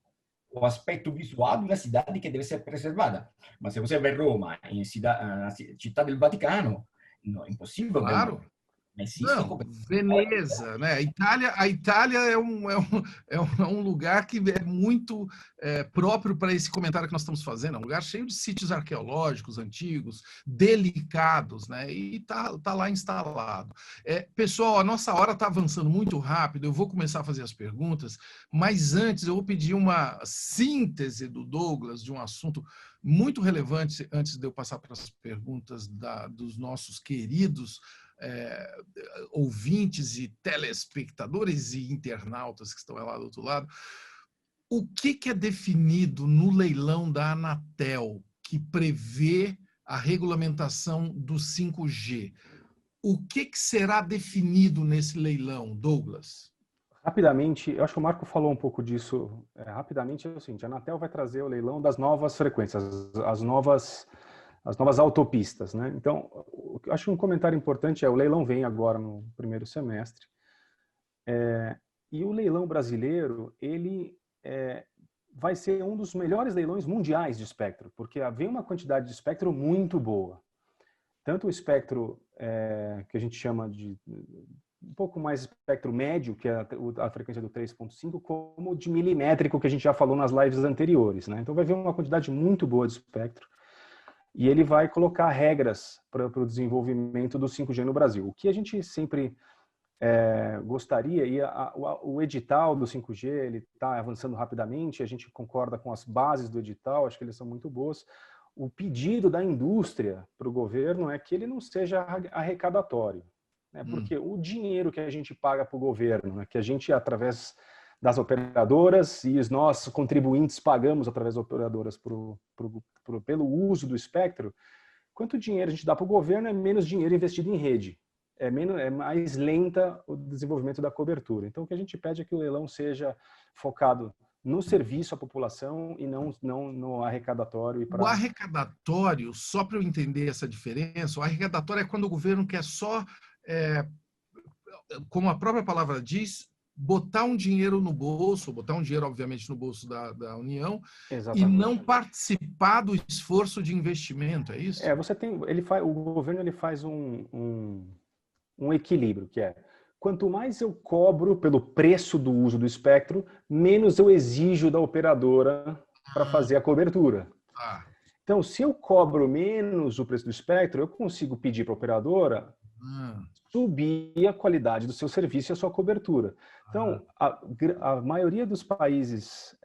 o aspetto visuale di una cidade che deve essere preservata. Ma se você vê Roma, na città del Vaticano, não, é impossível. Claro. Não, Veneza, né? A Itália é um lugar que é muito próprio para esse comentário que nós estamos fazendo. É um lugar cheio de sítios arqueológicos antigos, delicados, né? E tá lá instalado. Pessoal, a nossa hora está avançando muito rápido. Eu vou começar a fazer as perguntas, mas antes eu vou pedir uma síntese do Douglas de um assunto muito relevante antes de eu passar para as perguntas dos nossos queridos ouvintes e telespectadores e internautas que estão lá do outro lado. O que é definido no leilão da Anatel que prevê a regulamentação do 5G? O que será definido nesse leilão, Douglas? Rapidamente, eu acho que o Marco falou um pouco disso. Rapidamente é o seguinte: a Anatel vai trazer o leilão das novas frequências, as novas autopistas, né? Então, eu acho que um comentário importante o leilão vem agora no primeiro semestre, e o leilão brasileiro, ele vai ser um dos melhores leilões mundiais de espectro, porque vem uma quantidade de espectro muito boa. Tanto o espectro que a gente chama de um pouco mais espectro médio, que é a frequência do 3.5, como de milimétrico, que a gente já falou nas lives anteriores, né? Então vai vir uma quantidade muito boa de espectro. E ele vai colocar regras para o desenvolvimento do 5G no Brasil. O que a gente sempre gostaria, e o edital do 5G ele está avançando rapidamente, a gente concorda com as bases do edital, acho que eles são muito boas. O pedido da indústria para o governo é que ele não seja arrecadatório, né? Porque o dinheiro que a gente paga para o governo, né, que a gente, através das operadoras e os nossos contribuintes pagamos através das operadoras pelo uso do espectro, quanto dinheiro a gente dá para o governo é menos dinheiro investido em rede, é mais lenta o desenvolvimento da cobertura. Então o que a gente pede é que o leilão seja focado no serviço à população e não no arrecadatório. O arrecadatório, só para eu entender essa diferença, o arrecadatório é quando o governo quer só, como a própria palavra diz, botar um dinheiro no bolso, botar um dinheiro, obviamente, no bolso da União. Exatamente. E não participar do esforço de investimento, é isso? O governo ele faz um equilíbrio, que quanto mais eu cobro pelo preço do uso do espectro, menos eu exijo da operadora para fazer a cobertura. Então, se eu cobro menos o preço do espectro, eu consigo pedir para a operadora subir a qualidade do seu serviço e a sua cobertura. Então, a maioria dos países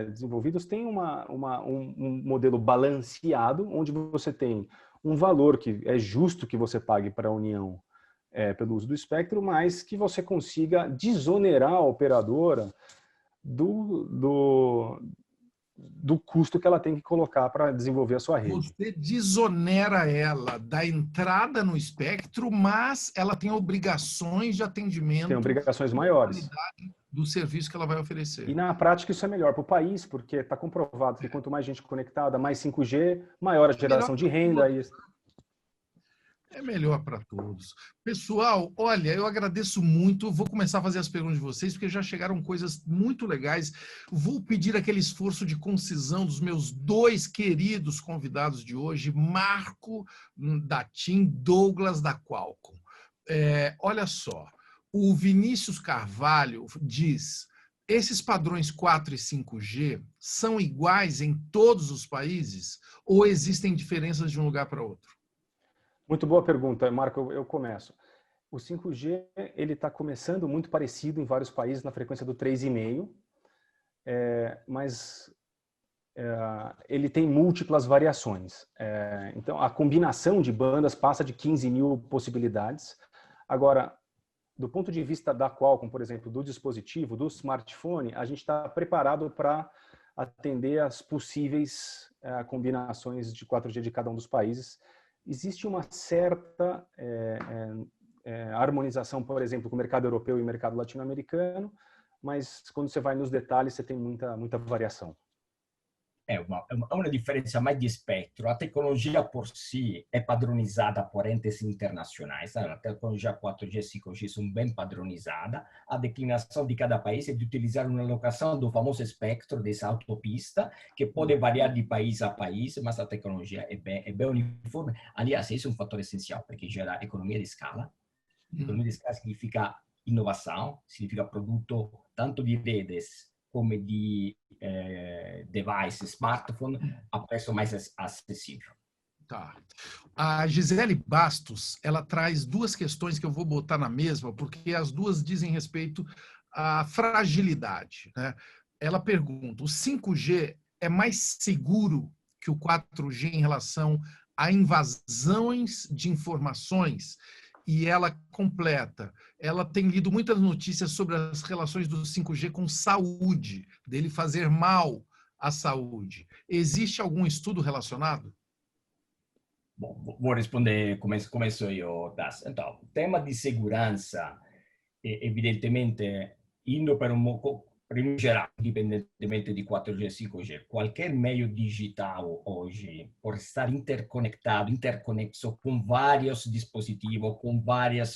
desenvolvidos tem um modelo balanceado, onde você tem um valor que é justo que você pague para a União pelo uso do espectro, mas que você consiga desonerar a operadora do custo que ela tem que colocar para desenvolver a sua rede. Você desonera ela da entrada no espectro, mas ela tem obrigações de atendimento. Tem obrigações maiores. Do serviço que ela vai oferecer. E na prática isso é melhor para o país, porque está comprovado que quanto mais gente conectada, mais 5G, maior a geração de renda. É melhor para todos. Pessoal, olha, eu agradeço muito. Vou começar a fazer as perguntas de vocês, porque já chegaram coisas muito legais. Vou pedir aquele esforço de concisão dos meus dois queridos convidados de hoje, Marco da TIM, Douglas da Qualcomm. Olha só, o Vinícius Carvalho diz: esses padrões 4 e 5G são iguais em todos os países ou existem diferenças de um lugar para outro? Muito boa pergunta, Marco. Eu começo. O 5G ele está começando muito parecido em vários países na frequência do 3,5, mas ele tem múltiplas variações. Então, a combinação de bandas passa de 15 mil possibilidades. Agora, do ponto de vista da Qualcomm, por exemplo, do dispositivo, do smartphone, a gente está preparado para atender as possíveis combinações de 4G de cada um dos países. Existe uma certa harmonização, por exemplo, com o mercado europeu e o mercado latino-americano, mas quando você vai nos detalhes, você tem muita variação. È una differenza mais di spettro. A tecnologia por si è padronizada por entes internacionais. A tecnologia 4G e 5G são bem padronizada. A declinação de cada país é de utilizar uma alocação do famoso espectro dessa autopista, que pode variar de país a país, mas a tecnologia é bem uniforme. Aliás, isso é um fator essencial, porque gera economia de escala. Autonomia significa inovação, significa produto tanto de redes como de device, smartphone, a preço mais acessível. Tá. A Gisele Bastos, ela traz duas questões que eu vou botar na mesma, porque as duas dizem respeito à fragilidade, né? Ela pergunta: o 5G é mais seguro que o 4G em relação a invasões de informações? E ela completa: ela tem lido muitas notícias sobre as relações do 5G com saúde, dele fazer mal à saúde. Existe algum estudo relacionado? Bom, vou responder, começo eu, Das. Então, tema de segurança, evidentemente, indo para in geral, indipendentemente di 4G e 5G, qualquer meio digital hoje, por estar interconexo com vários dispositivos, com várias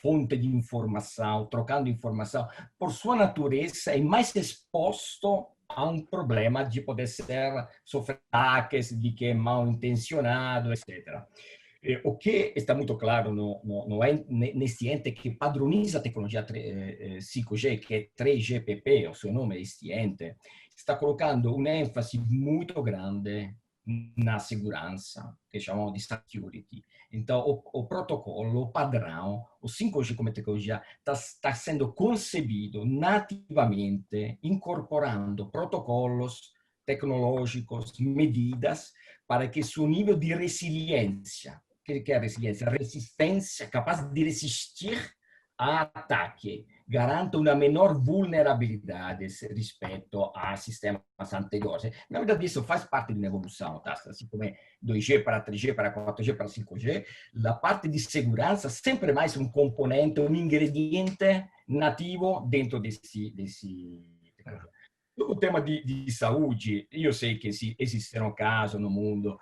fontes de informação, trocando informação, por sua natureza, é mais exposto a um problema de poder sofrer ataques, de que é mal intencionado, etc. O que está muito claro nesse ente que padroniza a tecnologia 5G, que é 3GPP, o seu nome é este ente, está colocando un'ênfase muito grande na segurança, que chamamos de security. Então, o protocolo, o padrão, o 5G como tecnologia, está sendo concebido nativamente, incorporando protocolos tecnológicos, medidas, para que seu nível de resiliência, que é a resiliência? A resistência capaz de resistir a ataque, garanta uma menor vulnerabilidade rispetto a sistemas anteriores. Na verdade, isso faz parte de uma evolução, tá? Assim como 2G para 3G, para 4G, para 5G, a parte de segurança sempre mais um componente, um ingrediente nativo dentro desse o tema de saúde, eu sei que existem casos no mundo,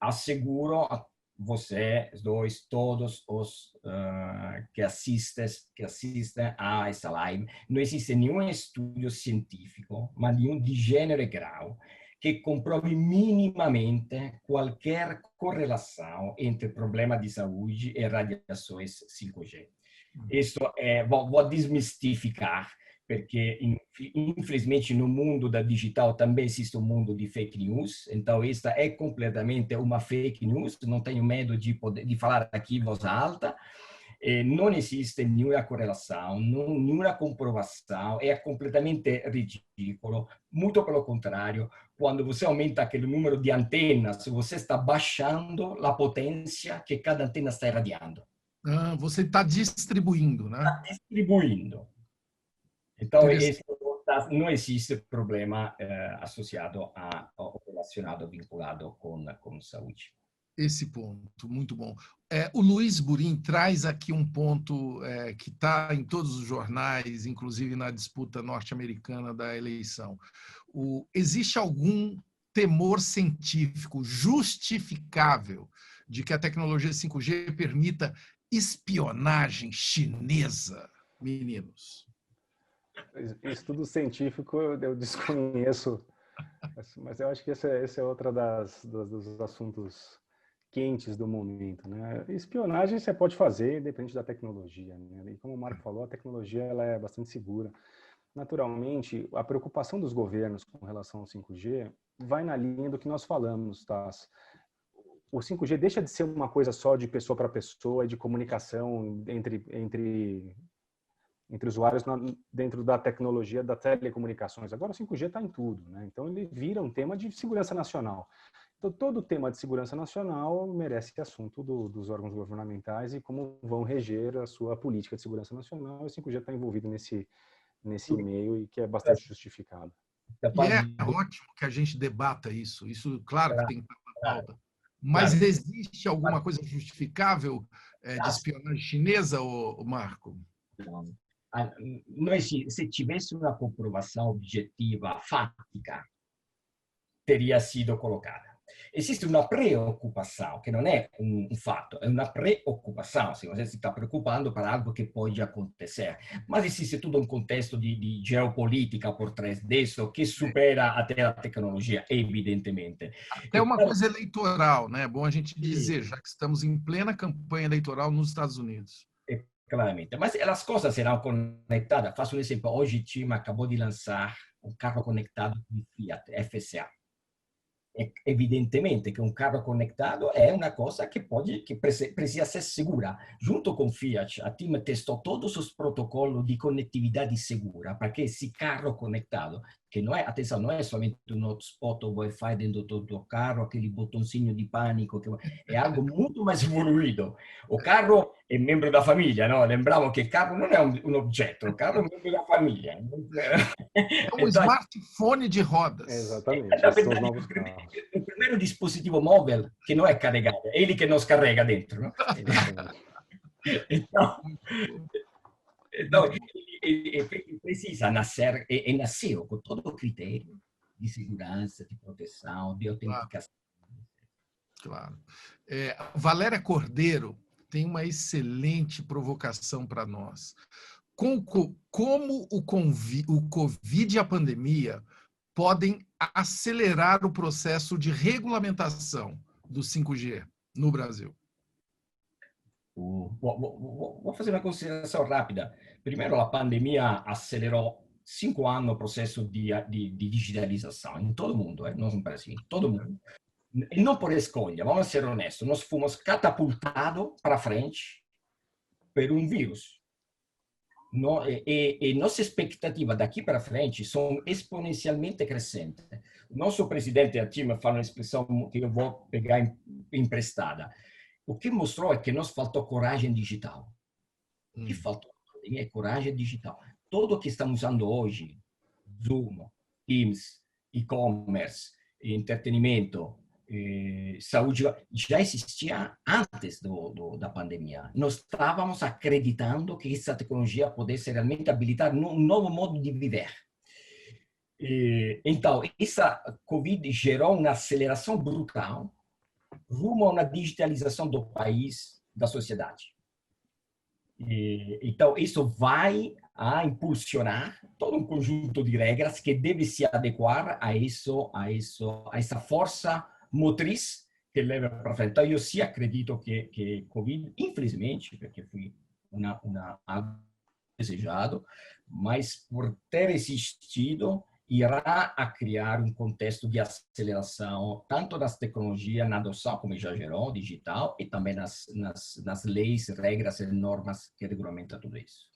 asseguro a vocês dois, todos os que assistem a essa live, não existe nenhum estudo científico, mas nenhum de gênero e grau, que comprove minimamente qualquer correlação entre problema de saúde e radiações 5G. Isso vou desmistificar, perché infelizmente no mundo da digital também existe um mundo de fake news, então esta é completamente uma fake news, não tenho medo de falar aqui em voz alta, não existe nenhuma correlação, nenhuma comprovação, é completamente ridículo, muito pelo contrário, quando você aumenta aquele número de antenas, você está baixando a potência que cada antena está irradiando. Você está distribuindo, né? Está distribuindo. Então, não existe problema associado ou relacionado, vinculado com saúde. Esse ponto, muito bom. O Luiz Burim traz aqui um ponto que está em todos os jornais, inclusive na disputa norte-americana da eleição. Existe algum temor científico justificável de que a tecnologia 5G permita espionagem chinesa, meninos? Estudo científico eu desconheço, mas eu acho que esse é outro dos assuntos quentes do momento, né? Espionagem você pode fazer, depende da tecnologia, né? E como o Marco falou, a tecnologia ela é bastante segura. Naturalmente, a preocupação dos governos com relação ao 5G vai na linha do que nós falamos, tá? O 5G deixa de ser uma coisa só de pessoa para pessoa e de comunicação entre usuários dentro da tecnologia da telecomunicações. Agora o 5G está em tudo, né? Então ele vira um tema de segurança nacional. Então todo tema de segurança nacional merece assunto dos órgãos governamentais e como vão reger a sua política de segurança nacional. O 5G está envolvido nesse meio e que é bastante justificado. E é ótimo que a gente debata isso. Isso, claro, que tem que estar na pauta. Mas existe alguma coisa justificável de espionagem chinesa, Marco? Se tivesse uma comprovação objetiva, fática, teria sido colocada. Existe una preoccupazione, che non è un fatto, è una preoccupazione, se você si sta preoccupando per algo che pode acontecer. Mas esiste tutto un contesto di geopolitica por trás disso que supera até a tecnologia, evidentemente. Até uma Claro, coisa eleitoral, né? É bom a gente dizer, já que estamos em plena campanha eleitoral nos Estados Unidos. claramente. Mas as coisas serão conectadas. Faço um exemplo. Hoje, Tim acabou de lançar um carro conectado di Fiat, FSA. Evidentemente che un carro conectato è una cosa che precisa essere sicura. Junto con Fiat, a team testò todos os protocollos di connettività di sicura, perché esse carro conectato, che non è, attenzione, non è solamente un hotspot Wi-Fi dentro tutto il carro, aquele botãozinho di panico, che è algo molto mais evoluído. O carro è membro da famiglia, no? Lembriamo che il carro non è un oggetto, il carro è membro da famiglia. É um smartphone de rodas. Exatamente. Na Esses são os verdade, novos carros. o primeiro dispositivo móvel que não é carregado, é ele que nos carrega dentro. Não? Então precisa nascer, e nasceu com todo o critério de segurança, de proteção, de autenticação. Claro. Valéria Cordeiro tem uma excelente provocação para nós. Como o Covid e a pandemia podem acelerar o processo de regulamentação do 5G no Brasil? Vou fazer uma consideração rápida. Primeiro, a pandemia acelerou 5 anos o processo de digitalização em todo mundo, não no Brasil, em todo mundo. E não por escolha, vamos ser honestos, nós fomos catapultados para frente por um vírus. E nossa expectativa daqui para frente são exponencialmente crescentes. O nosso presidente Artima fala uma expressão que eu vou pegar emprestada. O que mostrou é que nos faltou coragem digital. O que faltou é coragem digital. Tudo o que estamos usando hoje, Zoom, Teams, e-commerce, entretenimento, saúde, já existia antes da pandemia. Nós estávamos acreditando que essa tecnologia pudesse realmente habilitar um novo modo de viver. Então, essa Covid gerou uma aceleração brutal rumo a uma digitalização do país, da sociedade. Então, isso vai impulsionar todo um conjunto de regras que deve se adequar a essa força motriz que leva para frente. Então, eu sim acredito que Covid, infelizmente, porque foi algo desejado, mas por ter existido, irá a criar um contexto de aceleração, tanto das tecnologias na adoção, como já gerou, digital, e também nas leis, regras e normas que regulamentam tudo isso.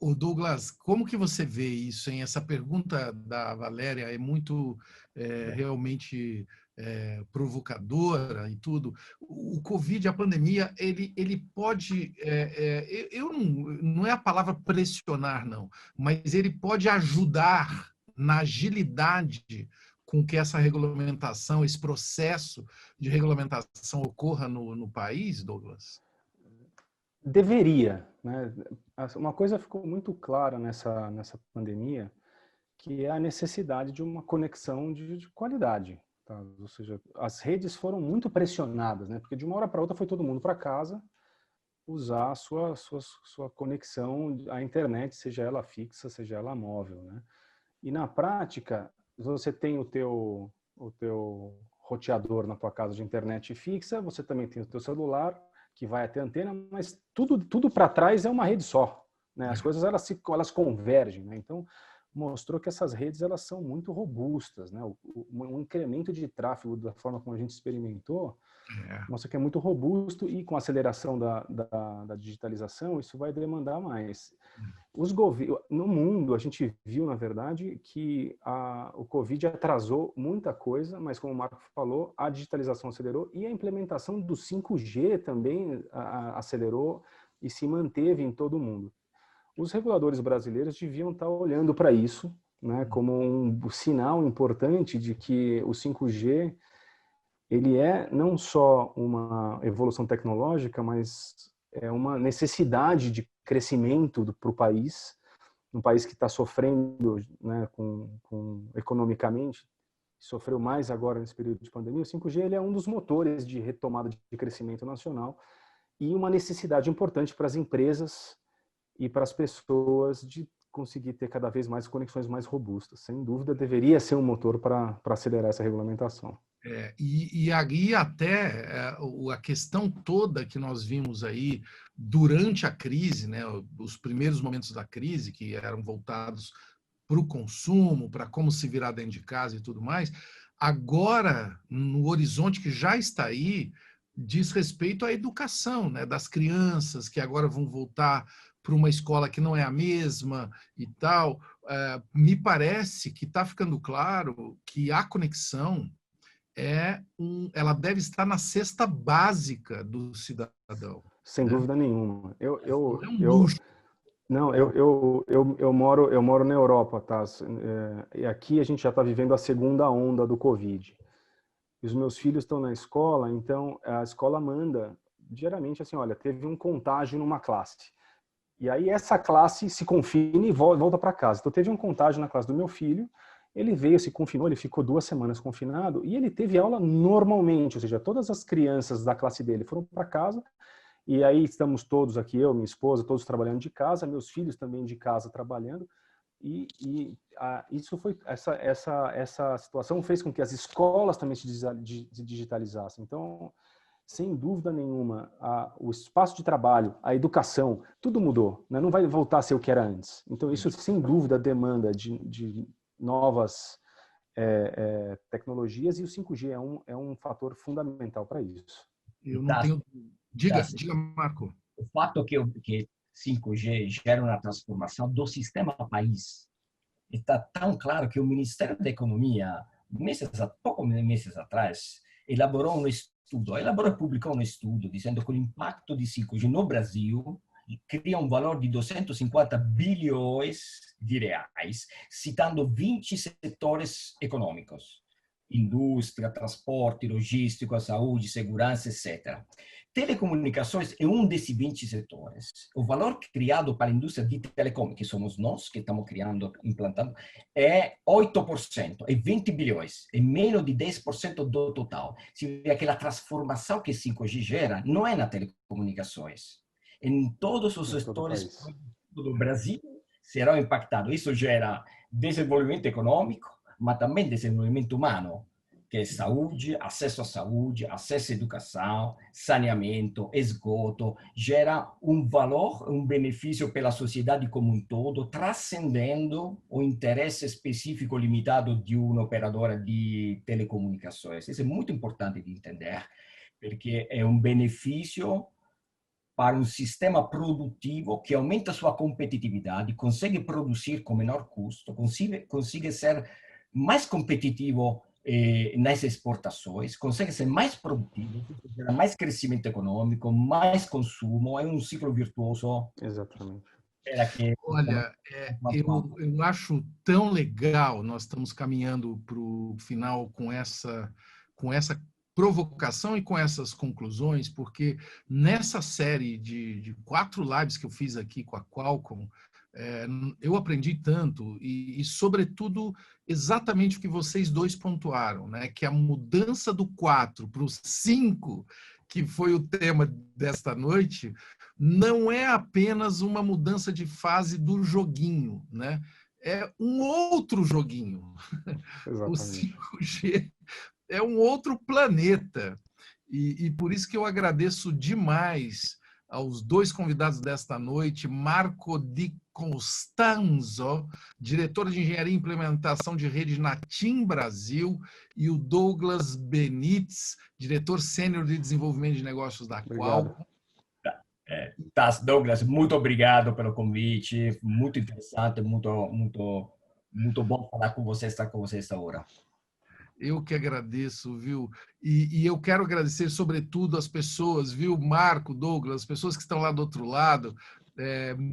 O Douglas, como que você vê isso, hein? Essa pergunta da Valéria é muito realmente provocadora e tudo. O Covid, a pandemia, ele pode, não é a palavra pressionar, não, mas ele pode ajudar na agilidade com que essa regulamentação, esse processo de regulamentação ocorra no país, Douglas? Deveria, né? Uma coisa ficou muito clara nessa pandemia, que é a necessidade de uma conexão de qualidade. Tá? Ou seja, as redes foram muito pressionadas, né? Porque de uma hora para outra foi todo mundo para casa usar a sua conexão à internet, seja ela fixa, seja ela móvel, né? E na prática, você tem o teu roteador na tua casa de internet fixa, você também tem o teu celular, que vai até a antena, mas tudo para trás é uma rede só, né? As coisas elas convergem, né? Então mostrou que essas redes elas são muito robustas, né? Um incremento de tráfego da forma como a gente experimentou mostra que é muito robusto, e com a aceleração da digitalização isso vai demandar mais. No mundo a gente viu, na verdade, que o Covid atrasou muita coisa, mas como o Marco falou, a digitalização acelerou e a implementação do 5G também acelerou e se manteve em todo o mundo. Os reguladores brasileiros deviam estar olhando para isso, né, como um sinal importante de que o 5G ele é não só uma evolução tecnológica, mas é uma necessidade de crescimento para o país, um país que está sofrendo, né, economicamente, sofreu mais agora nesse período de pandemia, o 5G ele é um dos motores de retomada de crescimento nacional e uma necessidade importante para as empresas e para as pessoas de conseguir ter cada vez mais conexões mais robustas. Sem dúvida, deveria ser um motor para acelerar essa regulamentação. E aí até a questão toda que nós vimos aí durante a crise, né, os primeiros momentos da crise, que eram voltados para o consumo, para como se virar dentro de casa e tudo mais, agora, no horizonte que já está aí, diz respeito à educação, né, das crianças que agora vão voltar para uma escola que não é a mesma e tal. Me parece que está ficando claro que a conexão ela deve estar na cesta básica do cidadão. Sem dúvida nenhuma. Não é um luxo. Eu moro na Europa, tá? E aqui a gente já está vivendo a segunda onda do Covid. E os meus filhos estão na escola, então a escola manda diariamente assim, olha, teve um contágio numa classe. E aí essa classe se confina e volta para casa. Então teve um contágio na classe do meu filho, ele veio, se confinou, ele ficou 2 semanas confinado e ele teve aula normalmente, ou seja, todas as crianças da classe dele foram para casa e aí estamos todos aqui, eu, minha esposa, todos trabalhando de casa, meus filhos também de casa trabalhando isso foi essa situação fez com que as escolas também se digitalizassem. Então, sem dúvida nenhuma, o espaço de trabalho, a educação, tudo mudou, né? Não vai voltar a ser o que era antes. Então, isso, sem dúvida, demanda de novas tecnologias e o 5G é um fator fundamental para isso. Eu não tenho... Diga, Marco. O fato que 5G gera uma transformação do sistema país está tão claro que o Ministério da Economia, poucos meses atrás, elaborou e publicou um estudo dizendo que o impacto de 5G no Brasil cria um valor de 250 bilhões de reais, citando 20 setores econômicos: indústria, transporte, logística, saúde, segurança, etc. Telecomunicações é um desses 20 setores. O valor criado para a indústria de telecom, que somos nós que estamos criando, implantando, é 8%, é 20 bilhões, é menos de 10% do total. Se vê aquela transformação que 5G gera, não é nas telecomunicações. Em todos os setores do Brasil serão impactados. Isso gera desenvolvimento econômico, mas também desenvolvimento humano, que é saúde, acesso à educação, saneamento, esgoto, gera um valor, um benefício pela sociedade como um todo, transcendendo o interesse específico limitado de uma operadora de telecomunicações. Isso é muito importante de entender, porque é um benefício para um sistema produtivo que aumenta sua competitividade, consegue produzir com menor custo, consegue ser mais competitivo nas exportações, consegue ser mais produtivo, mais crescimento econômico, mais consumo, é um ciclo virtuoso. Exatamente. Olha, eu acho tão legal, nós estamos caminhando para o final com essa provocação e com essas conclusões, porque nessa série de 4 lives que eu fiz aqui com a Qualcomm, eu aprendi tanto e, sobretudo, exatamente o que vocês dois pontuaram, né? Que a mudança do 4 para o 5, que foi o tema desta noite, não é apenas uma mudança de fase do joguinho, né? É um outro joguinho. Exatamente. O 5G é um outro planeta. E por isso que eu agradeço demais aos 2 convidados desta noite, Marco Di Constanzo, diretor de Engenharia e Implementação de Rede na TIM Brasil, e o Douglas Benites, diretor sênior de Desenvolvimento de Negócios da Qualcomm. Douglas, muito obrigado pelo convite, muito interessante, muito bom falar com você, estar com você esta hora. Eu que agradeço, viu? E eu quero agradecer, sobretudo, as pessoas, viu, Marco, Douglas, as pessoas que estão lá do outro lado,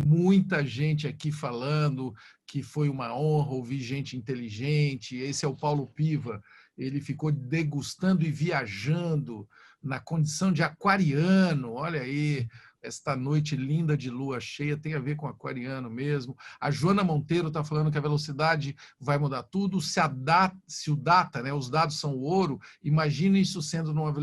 muita gente aqui falando que foi uma honra ouvir gente inteligente. Esse é o Paulo Piva, ele ficou degustando e viajando na condição de aquariano, olha aí, esta noite linda de lua cheia, tem a ver com aquariano mesmo. A Joana Monteiro está falando que a velocidade vai mudar tudo. Se o data, né, os dados são o ouro, imagine isso sendo numa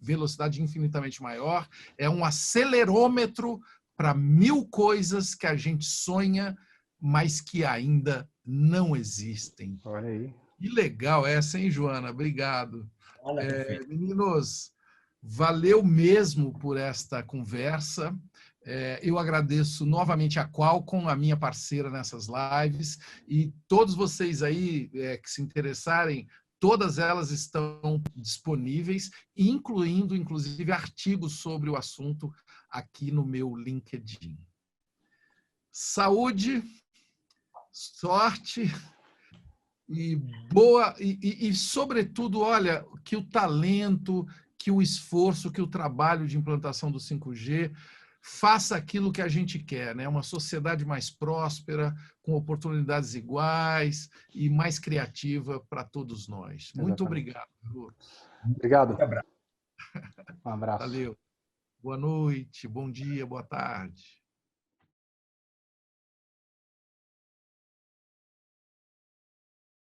velocidade infinitamente maior. É um acelerômetro para 1000 coisas que a gente sonha, mas que ainda não existem. Olha aí. Que legal essa, hein, Joana? Obrigado. Meninos, valeu mesmo por esta conversa. Eu agradeço novamente a Qualcomm, a minha parceira nessas lives, e todos vocês aí que se interessarem, todas elas estão disponíveis, incluindo, inclusive, artigos sobre o assunto aqui no meu LinkedIn. Saúde, sorte e boa e sobretudo, olha, que o talento, que o esforço, que o trabalho de implantação do 5G faça aquilo que a gente quer, né? Uma sociedade mais próspera, com oportunidades iguais e mais criativa para todos nós. Muito obrigado. Obrigado. Um abraço. Valeu. Boa noite, bom dia, boa tarde.